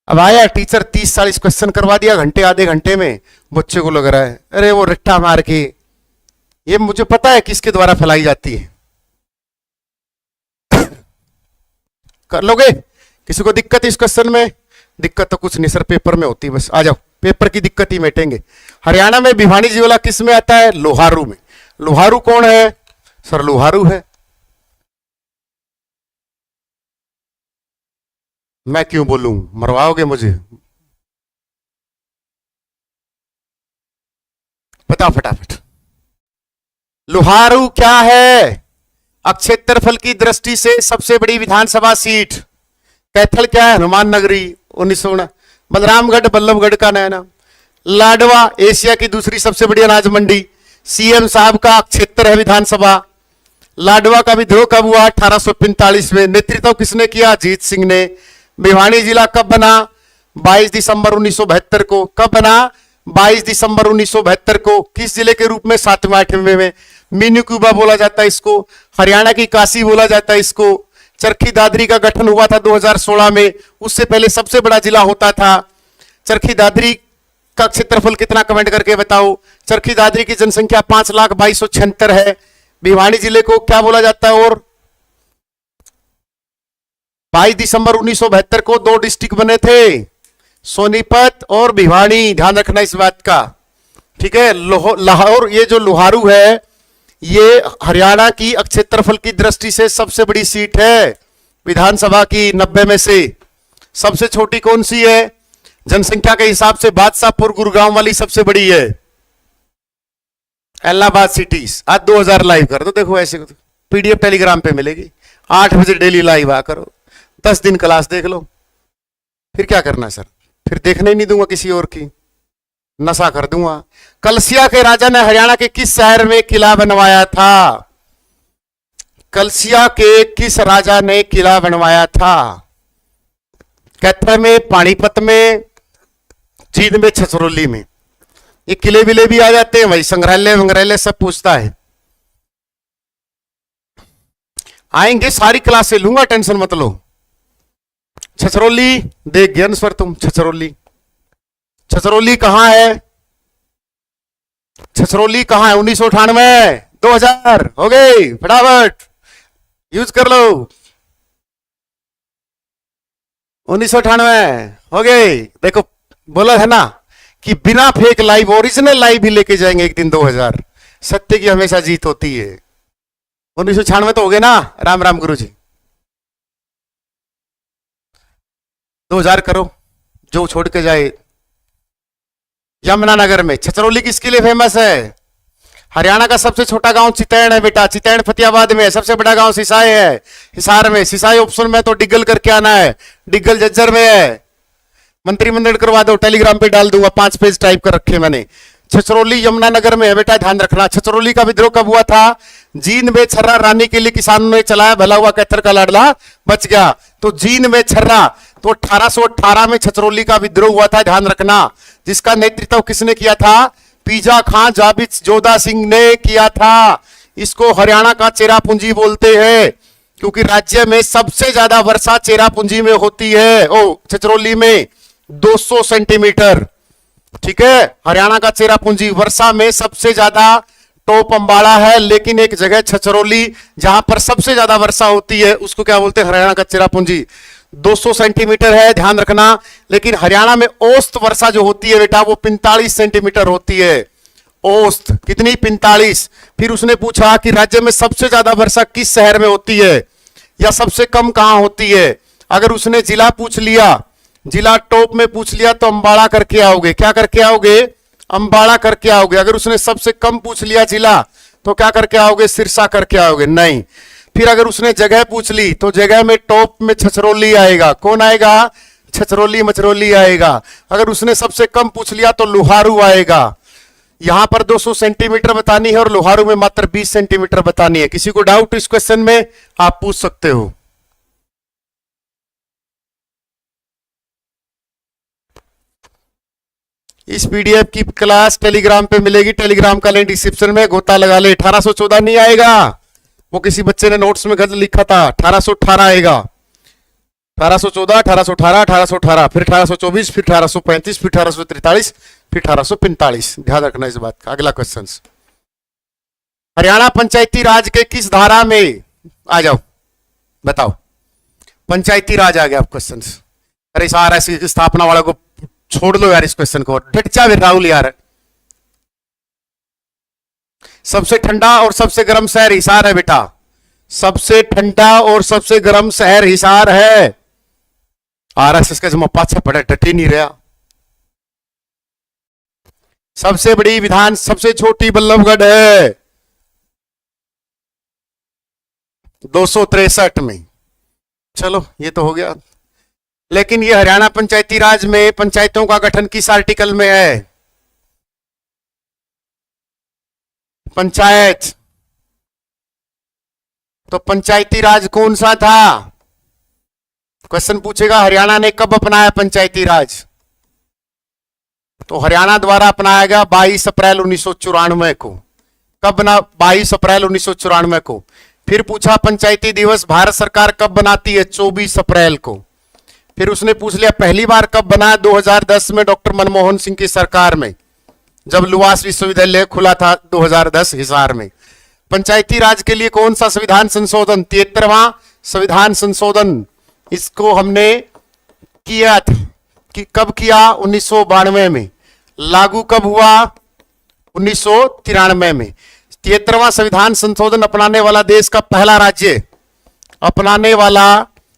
अब आया टीचर 30-40 क्वेश्चन करवा दिया घंटे आधे घंटे में, बच्चे को लग रहा है अरे वो रट्टा मार के, ये मुझे पता है किसके द्वारा फैलाई जाती है। कर लोगे? किसी को दिक्कत इस क्वेश्चन में? दिक्कत तो कुछ नहीं सर, पेपर में होती, बस आ जाओ, पेपर की दिक्कत ही मिटेंगे। हरियाणा में भिवानी जिला किस में आता है? लोहारू में। लोहारू कौन है? सर लोहारू है। मैं क्यों बोलूं, मरवाओगे मुझे? बताओ फटाफट। लोहारू क्या है? क्षेत्रफल की दृष्टि से सबसे बड़ी विधानसभा सीट कैथल क्या है? हनुमान नगरी 1919। बलरामगढ़ बल्लभगढ़ का नया नाम। लाडवा एशिया की दूसरी सबसे बड़ी अनाज मंडी। सीएम साहब का क्षेत्र है विधानसभा। लाडवा का विद्रोह कब हुआ? 1845 में। नेतृत्व किसने किया? अजीत सिंह ने। भिवानी जिला कब बना? 22 दिसंबर 1972 को। कब बना? 22 दिसंबर 1972 को। किस जिले के रूप में? 7वें 8वें में। मिनी क्यूबा बोला जाता है इसको। हरियाणा की काशी बोला जाता है इसको। चरखी दादरी का गठन हुआ था 2016 में। उससे पहले सबसे बड़ा जिला होता था। चरखी दादरी का क्षेत्रफल कितना? कमेंट करके बताओ। चरखी दादरी की जनसंख्या 5,22,76 है। भिवानी जिले को क्या बोला जाता है? और 22 दिसंबर 1972 को 2 डिस्ट्रिक्ट बने थे, सोनीपत और भिवानी। ध्यान रखना इस बात का, ठीक है। लाहौर, ये जो लोहारू है, ये हरियाणा की क्षेत्रफल की दृष्टि से सबसे बड़ी सीट है विधानसभा की 90 में से। सबसे छोटी कौन सी है? जनसंख्या के हिसाब से बादशाहपुर गुरुग्राम वाली सबसे बड़ी है। इलाहाबाद सिटीज। आज 2000 लाइव कर दो, देखो ऐसे पीडीएफ टेलीग्राम पे मिलेगी। 8 बजे डेली लाइव आ करो, 10 दिन क्लास देख लो। फिर क्या करना सर? फिर देखने ही नहीं दूंगा किसी और की, नशा कर दूंगा। कलसिया के राजा ने हरियाणा के किस शहर में किला बनवाया था? कलसिया के किस राजा ने किला बनवाया था? कैथल में, पानीपत में, जींद में, छछरौली में। ये किले विले भी आ जाते हैं भाई, संग्रहालय वंग्रहालय सब पूछता है। आएंगे, सारी क्लासें लूंगा, टेंशन मत लो। छछरौली देख गया सर तुम? छछरौली, छछरौली कहां है? छछरौली कहां है? 1998 2000 हो गई, फटाफट यूज कर लो। 1998 हो गई। देखो बोला है ना कि बिना फेक लाइव, ओरिजिनल लाइव भी लेके जाएंगे एक दिन 2000। सत्य की हमेशा जीत होती है। 1996 तो हो गए ना। राम राम गुरु जी। 2000 करो, जो छोड़ के जाए। यमुनानगर में छछरौली किसके लिए फेमस है? हरियाणा का सबसे छोटा गांव चितैन है बेटा। चितैन फतेहाबाद में है। सबसे बड़ा गांव सिसाई है, हिसार में। सिसाई ऑप्शन में तो डिग्गल करके आना है। डिग्गल जज्जर में है। मंत्रिमंडल करवा दो, टेलीग्राम पे डाल दूंगा, 5 पेज टाइप कर रखे मैंने। छछरौली यमुनानगर में है बेटा, ध्यान रखना। छछरौली का विद्रोह कब हुआ था? जींद में छर्रा रानी के लिए किसानों ने चलाया, भला हुआ कैथर का लाडला बच गया। तो जींद में छर्रा, तो 1818 में छछरौली का विद्रोह हुआ था, ध्यान रखना। जिसका नेतृत्व किसने किया था? पीजा खां जाबित जोधा सिंह ने किया था। इसको हरियाणा का चेरापूंजी बोलते हैं, क्योंकि राज्य में सबसे ज्यादा वर्षा चेरापूंजी में होती है। छछरौली में 200 सेंटीमीटर, ठीक है। हरियाणा का चेरापूंजी वर्षा में सबसे ज्यादा टॉप अंबाला है, लेकिन एक जगह छछरौली जहां पर सबसे ज्यादा वर्षा होती है, उसको क्या बोलते हैं? हरियाणा का चेरापूंजी। 200 सेंटीमीटर है, ध्यान रखना। लेकिन हरियाणा में औसत वर्षा जो होती है बेटा, वो 45 सेंटीमीटर होती है। औसत कितनी? 45। फिर उसने पूछा कि राज्य में सबसे ज्यादा वर्षा किस शहर में होती है, या सबसे कम कहां होती है? अगर उसने जिला पूछ लिया, जिला टॉप में पूछ लिया, तो अंबाला करके आओगे। क्या करके आओगे? अंबाला करके आओगे। अगर उसने सबसे कम पूछ लिया जिला, तो क्या करके आओगे? सिरसा करके आओगे। नहीं। फिर अगर उसने जगह पूछ ली, तो जगह में टॉप में छछरौली आएगा। कौन आएगा? छछरौली मछरौली आएगा। अगर उसने सबसे कम पूछ लिया, तो लोहारू आएगा। यहां पर 200 सेंटीमीटर बतानी है और लोहारू में मात्र 20 सेंटीमीटर बतानी है। किसी को डाउट इस क्वेश्चन में? आप पूछ सकते हो। इस पीडीएफ की क्लास टेलीग्राम पे मिलेगी। टेलीग्राम का लिंक डिस्क्रिप्शन में, गोता लगा ले। 1814 नहीं आएगा, वो किसी बच्चे ने नोट्स में गलत लिखा था। 1818 आएगा। 1814, 1818, 1818, फिर 1824, फिर 1835, फिर 1843, फिर 1845। ध्यान रखना इस बात का। अगला क्वेश्चन, हरियाणा पंचायती राज के किस धारा में? आ जाओ बताओ। पंचायती राज आ गया आप क्वेश्चन। अरे सारा स्थापना वाला को छोड़ लो यार, इस क्वेश्चन को। टिटचा भी राहुल यार। सबसे ठंडा और सबसे गर्म शहर हिसार है बेटा। सबसे ठंडा और सबसे गर्म शहर हिसार है। आरएसएस का जमा पाछा पड़ा, डटे नहीं रहा। सबसे बड़ी विधान, सबसे छोटी बल्लभगढ़ है। 263 में। चलो ये तो हो गया। लेकिन ये हरियाणा पंचायती राज में पंचायतों का गठन किस आर्टिकल में है? पंचायत। तो पंचायती राज कौन सा था? क्वेश्चन पूछेगा हरियाणा ने कब अपनाया पंचायती राज? तो हरियाणा द्वारा अपनाया गया 22 अप्रैल 1994 को। कब बना? 22 अप्रैल 1994 को। फिर पूछा पंचायती दिवस भारत सरकार कब बनाती है? 24 अप्रैल को। फिर उसने पूछ लिया पहली बार कब बना? 2010 में डॉक्टर मनमोहन सिंह की सरकार में, जब लुवास विश्वविद्यालय खुला था 2010 हिसार में। पंचायती राज के लिए कौन सा संविधान संशोधन? 73वां संविधान संशोधन। इसको हमने किया था कि कब किया? 1992 में। लागू कब हुआ? 1993 में। 73वां संविधान संशोधन अपनाने वाला देश का पहला राज्य, अपनाने वाला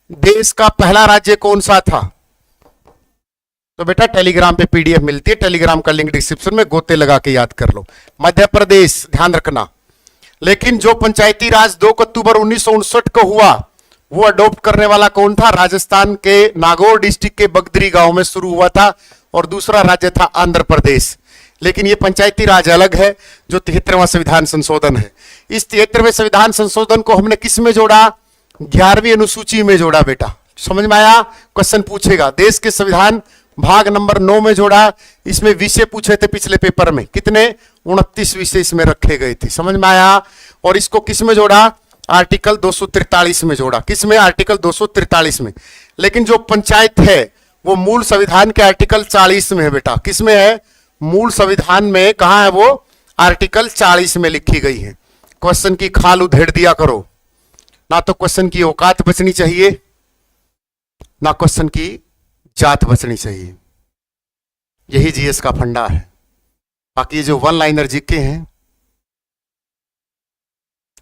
देश का पहला राज्य कौन सा था? तो बेटा टेलीग्राम पे पीडीएफ मिलती है, टेलीग्राम का लिंक डिस्क्रिप्शन में, गोते लगा के याद कर लो। मध्य प्रदेश, ध्यान रखना। लेकिन जो पंचायती राज 2 अक्टूबर 1959 को हुआ, वो अडॉप्ट करने वाला कौन था? राजस्थान के नागौर डिस्ट्रिक्ट के बगदरी गांव में शुरू हुआ था, और दूसरा राज्य था आंध्र प्रदेश। लेकिन ये पंचायती राज अलग है, जो 73वां संविधान संशोधन है। इस 73वें संविधान संशोधन को हमने किस में जोड़ा? 11वीं अनुसूची में जोड़ा। बेटा समझ में आया? क्वेश्चन पूछेगा देश के संविधान भाग नंबर 9 में जोड़ा। इसमें विषय पूछे थे पिछले पेपर में, कितने? 29 विषय इसमें रखे गए थे। समझ में आया? और इसको किस में जोड़ा? आर्टिकल 243 में जोड़ा। किस में? आर्टिकल 243 में। लेकिन जो पंचायत है वो मूल संविधान के आर्टिकल 40 में है। बेटा किस में है? मूल संविधान में। कहां है वो? आर्टिकल 40 में लिखी गई है। क्वेश्चन की खाल उधेड़ दिया करो ना, तो क्वेश्चन की औकात बचनी चाहिए, ना क्वेश्चन की जात बचनी चाहिए। यही जीएस का फंडा है। बाकी ये जो वन लाइनर जीके हैं,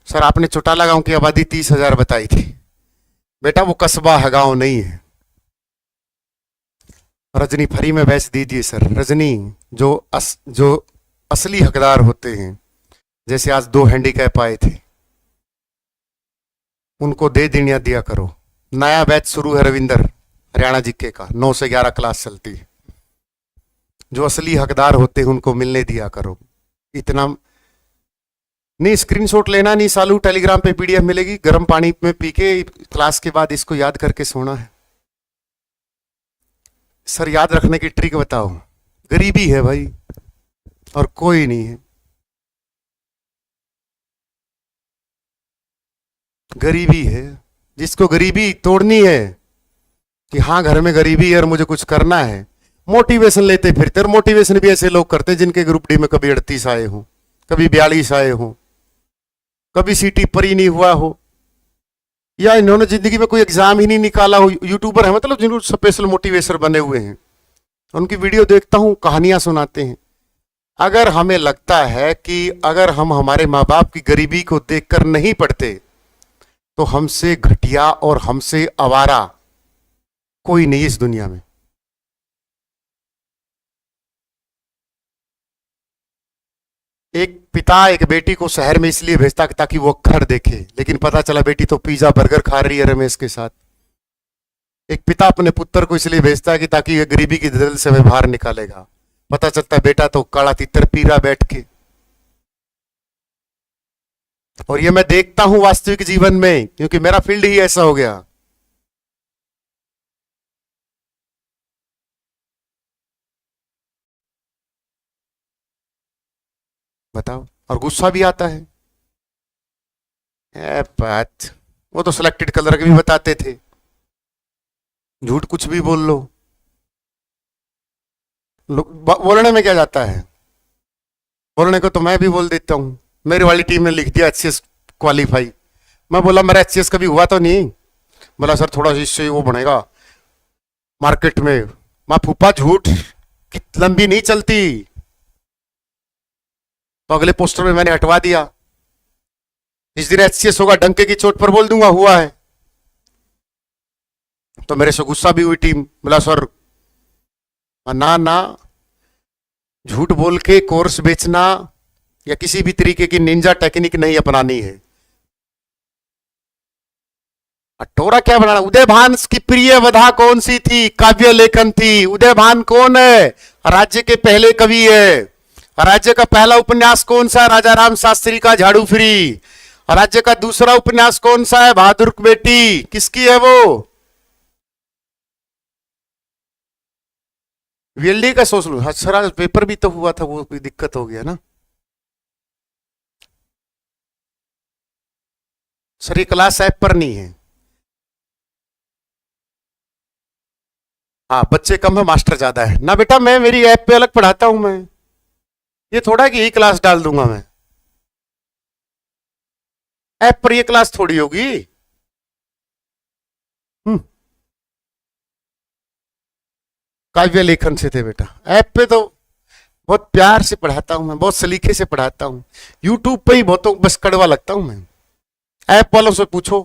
सर आपने चौटाला गांव की आबादी 30,000 बताई थी। बेटा वो कस्बा है, गांव नहीं है। रजनी फ्री में बेच दीजिए सर। रजनी जो असली हकदार होते हैं, जैसे आज 2 हैंडीकैप आए थे, उनको दे देनिया दिया करो। नया बैच शुरू है रविंदर, हरियाणा जीके का, 9 से 11 क्लास चलती है। जो असली हकदार होते हैं उनको मिलने दिया करो। इतना नहीं, स्क्रीनशॉट लेना नहीं सालू, टेलीग्राम पे पीडीएफ मिलेगी, गर्म पानी में पी के क्लास के बाद इसको याद करके सोना है। सर याद रखने की ट्रिक बताओ। गरीबी है भाई, और कोई नहीं है। गरीबी है, जिसको गरीबी तोड़नी है कि हाँ घर में गरीबी है और मुझे कुछ करना है, मोटिवेशन लेते फिरते। और मोटिवेशन भी ऐसे लोग करते हैं जिनके ग्रुप डी में कभी 38 आए हो, कभी 42 आए हो, कभी सीटी पर ही नहीं हुआ हो, या इन्होंने जिंदगी में कोई एग्जाम ही नहीं निकाला हो। यूट्यूबर है मतलब जिन्होंने स्पेशल मोटिवेशन बने हुए हैं, उनकी वीडियो देखता हूं, कहानियां सुनाते हैं। अगर हमें लगता है कि अगर हम हमारे माँ बाप की गरीबी को देखकर नहीं पढ़ते, तो हमसे घटिया और हमसे आवारा कोई नहीं इस दुनिया में। एक पिता एक बेटी को शहर में इसलिए भेजता ताकि वो अक्षर देखे, लेकिन पता चला बेटी तो पिज्जा बर्गर खा रही है रमेश के साथ। एक पिता अपने पुत्र को इसलिए भेजता है कि ताकि ये गरीबी की दलदल से हमें बाहर निकालेगा, पता चलता है बेटा तो काला तितर पी रहा बैठ के। और ये मैं देखता हूं वास्तविक जीवन में, क्योंकि मेरा फील्ड ही ऐसा हो गया। बताओ, और गुस्सा भी आता है। बात वो तो सिलेक्टेड कलर के भी बताते थे, झूठ कुछ भी बोल लो, बोलने में क्या जाता है? बोलने को तो मैं भी बोल देता हूं। मेरी वाली टीम ने लिख दिया एचसीएस क्वालिफाई। मैं बोला मेरा एचसीएस कभी हुआ तो नहीं। बोला सर थोड़ा इससे वो बनेगा मार्केट में। मां फूफा झूठ लंबी नहीं चलती। तो अगले पोस्टर में मैंने हटवा दिया, इस दिन एचसीएस होगा डंके की चोट पर बोल दूंगा हुआ है। तो मेरे से गुस्सा भी हुई टीम। बोला सर ना ना, झूठ बोल के कोर्स बेचना या किसी भी तरीके की निंजा टेक्निक नहीं अपनानी है। अटोरा क्या बनाना? उदयभान की प्रिय वधा कौन सी थी? काव्य लेखन थी। उदयभान कौन है? राज्य के पहले कवि है। राज्य का पहला उपन्यास कौन सा है? राजा राम शास्त्री का झाड़ू फ्री। राज्य का दूसरा उपन्यास कौन सा है? बहादुर की बेटी। किसकी है वो? वीएलडी का सोच लो। अच्छा, पेपर भी तो हुआ था, वो कोई दिक्कत हो गया ना सर। ये क्लास ऐप पर नहीं है। हाँ, बच्चे कम है, मास्टर ज्यादा है ना बेटा। मैं मेरी ऐप पे अलग पढ़ाता हूं मैं। ये थोड़ा कि यही क्लास डाल दूंगा मैं। ऐप पर ये क्लास थोड़ी होगी। काव्य लेखन से थे बेटा। ऐप पे तो बहुत प्यार से पढ़ाता हूं मैं, बहुत सलीके से पढ़ाता हूं। यूट्यूब पे ही बहुतों बस कड़वा लगता हूं मैं। ऐप वालों से पूछो,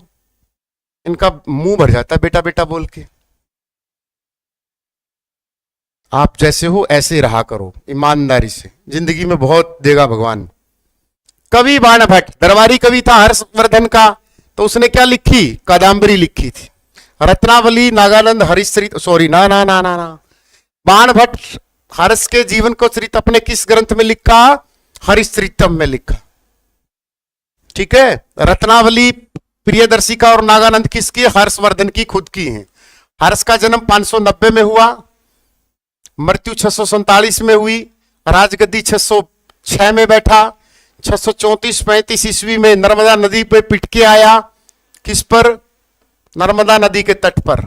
इनका मुंह भर जाता है बेटा बेटा बोल के। आप जैसे हो ऐसे रहा करो, ईमानदारी से। जिंदगी में बहुत देगा भगवान। कवि बाणभट्ट दरबारी कवि था हर्षवर्धन का। तो उसने क्या लिखी? कादम्बरी लिखी थी। रत्नावली, नागानंद, हरिश्चरित, सॉरी ना ना ना ना ना बाणभट्ट हर्ष के जीवन को चरित अपने किस ग्रंथ में लिखा? हरिश्चरितम में लिखा। ठीक है। रत्नावली प्रियदर्शिका और नागानंद किसकी? हर्षवर्धन की खुद की है। हर्ष का जन्म 590 में हुआ, मृत्यु 647 में हुई, राजगद्दी 606 में बैठा। 634-35 ईस्वी में नर्मदा नदी पे पिट के आया। किस पर? नर्मदा नदी के तट पर।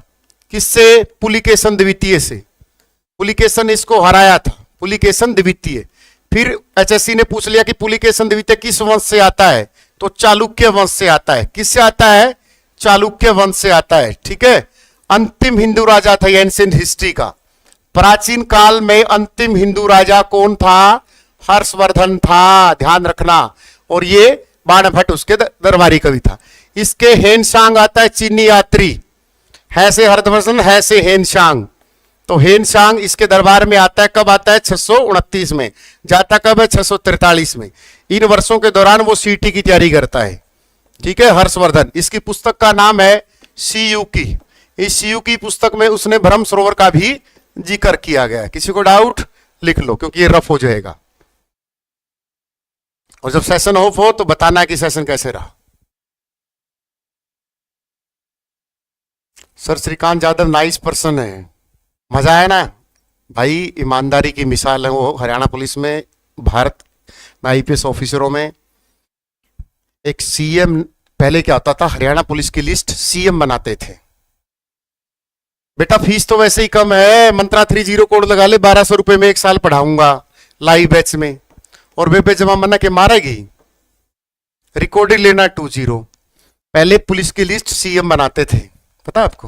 किससे? पुलिकेशन द्वितीय से। पुलिकेशन इसको हराया था, पुलिकेशन द्वितीय। फिर एचएससी ने पूछ लिया कि पुलिकेशन द्वितीय किस वंश से आता है? तो चालुक्य वंश से आता है। किससे आता है? चालुक्य वंश से आता है। ठीक है। अंतिम हिंदू राजा था एंशिएंट हिस्ट्री का। प्राचीन काल में अंतिम हिंदू राजा कौन था? हर्षवर्धन था, ध्यान रखना। और ये बाणभट्ट उसके दरबारी कवि था। इसके हेनशांग आता है चीनी यात्री। है से हर्षवर्धन, है से हेनशांग। तो हेनशांग इसके दरबार में आता है। कब आता है? 629 में। जाता कब है? 643 में। इन वर्षों के दौरान वो सीटी की तैयारी करता है। ठीक है। हर्षवर्धन। इसकी पुस्तक का नाम है सीयू की। इस सीयू की पुस्तक में उसने ब्रह्म सरोवर का भी जिक्र किया गया है। किसी को डाउट? लिख लो, क्योंकि ये रफ हो जाएगा। और जब सेशन ऑफ हो तो बताना कि सेशन कैसे रहा। Sir Shrikant Yadav nice person है, मजा आया ना भाई। ईमानदारी की मिसाल है वो। हरियाणा पुलिस में, भारत में आईपीएस ऑफिसरों में एक सीएम। पहले क्या होता था? हरियाणा पुलिस की लिस्ट सीएम बनाते थे। बेटा फीस तो वैसे ही कम है। मंत्रा 30 कोड लगा ले, 1200 रुपए में 1 साल पढ़ाऊंगा लाइव बैच में। और वे पे जमा मना के मारेगी। रिकॉर्डेड लेना 20। पहले पुलिस की लिस्ट सीएम बनाते थे, पता आपको?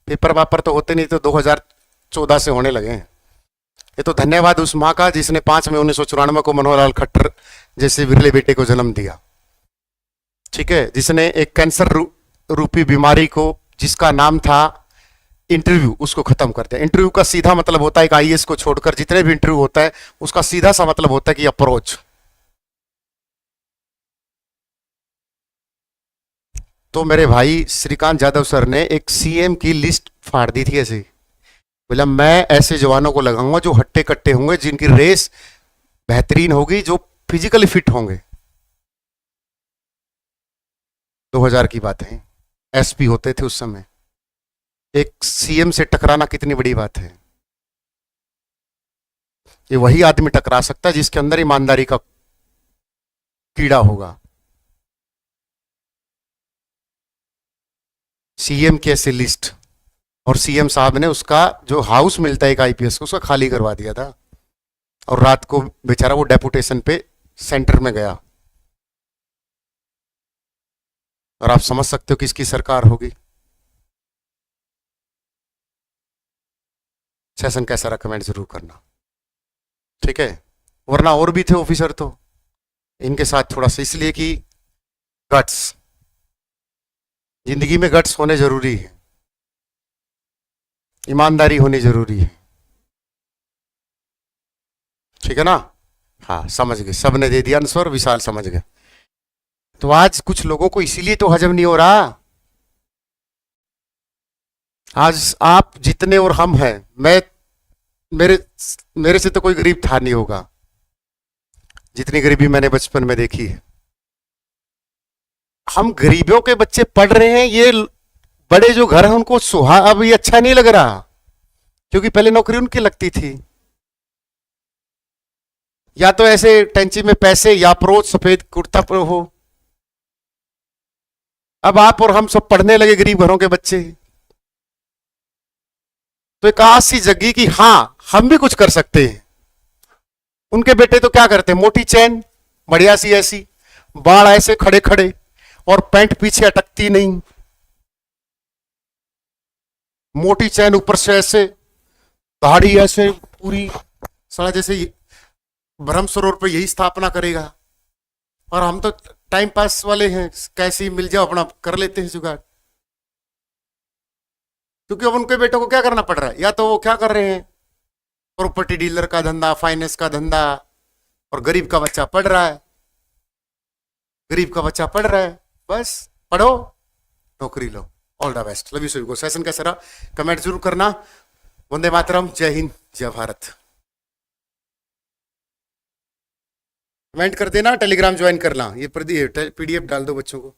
पेपर वापर तो होते नहीं, तो 2014 से होने लगे हैं। ये तो धन्यवाद उस माँ का जिसने 5 मई 1994 को मनोहर लाल खट्टर जैसे विरले बेटे को जन्म दिया। ठीक है। जिसने एक कैंसर रूपी बीमारी को, जिसका नाम था इंटरव्यू, उसको खत्म करते हैं। इंटरव्यू का सीधा मतलब होता है कि आईएएस को छोड़कर जितने भी इंटरव्यू होता है उसका सीधा सा मतलब होता है कि अप्रोच। तो मेरे भाई श्रीकांत यादव सर ने एक सीएम की लिस्ट फाड़ दी थी ऐसे। बोला मैं ऐसे जवानों को लगाऊंगा जो हट्टे कट्टे होंगे, जिनकी रेस बेहतरीन होगी, जो फिजिकली फिट होंगे। 2000 की बात है। एसपी होते थे उस समय। एक सीएम से टकराना कितनी बड़ी बात है। ये वही आदमी टकरा सकता है जिसके अंदर ईमानदारी का कीड़ा होगा। सीएम की ऐसी लिस्ट। और सीएम साहब ने उसका जो हाउस मिलता है एक आईपीएस को, उसका खाली करवा दिया था। और रात को बेचारा वो डेपुटेशन पे सेंटर में गया। और आप समझ सकते हो किसकी सरकार होगी। सेशन कैसा रहा कमेंट जरूर करना। ठीक है। वरना और भी थे ऑफिसर तो इनके साथ थोड़ा सा, इसलिए कि गट्स, जिंदगी में गट्स होने जरूरी है, ईमानदारी होनी जरूरी है। ठीक है ना? हाँ समझ गए, सबने दे दिया आंसर, विशाल समझ गए। तो आज कुछ लोगों को इसीलिए तो हजम नहीं हो रहा। आज आप जितने और हम हैं, मैं मेरे मेरे से तो कोई गरीब था नहीं होगा, जितनी गरीबी मैंने बचपन में देखी है। हम गरीबों के बच्चे पढ़ रहे हैं, ये बड़े जो घर हैं उनको सुहा अब ये अच्छा नहीं लग रहा, क्योंकि पहले नौकरी उनकी लगती थी, या तो ऐसे टेंची में पैसे या प्रोज सफेद कुर्ता पर हो। अब आप और हम सब पढ़ने लगे, गरीब घरों के बच्चे। तो एक आस सी जगी कि हाँ हम भी कुछ कर सकते हैं। उनके बेटे तो क्या करते हैं, मोटी चैन बढ़िया सी ऐसी, बाल ऐसे खड़े खड़े, और पैंट पीछे अटकती नहीं, मोटी चैन ऊपर से ऐसे, दाढ़ी ऐसे पूरी, साला जैसे ब्रह्म सरोवर पे यही स्थापना करेगा। और हम तो टाइम पास वाले हैं, कैसे ही मिल जाओ अपना कर लेते हैं जुगाड़। क्योंकि अब उनके बेटों को क्या करना पड़ रहा है, या तो वो क्या कर रहे हैं, प्रॉपर्टी डीलर का धंधा, फाइनेंस का धंधा, और गरीब का बच्चा पढ़ रहा है, गरीब का बच्चा पढ़ रहा है, बस पढ़ो नौकरी लो। All the best, love you सभी को। सेशन कैसा रहा कमेंट जरूर करना। वंदे मातरम, जय हिंद, जय भारत। कमेंट कर देना, टेलीग्राम ज्वाइन करना, ये पीडीएफ डाल दो बच्चों को।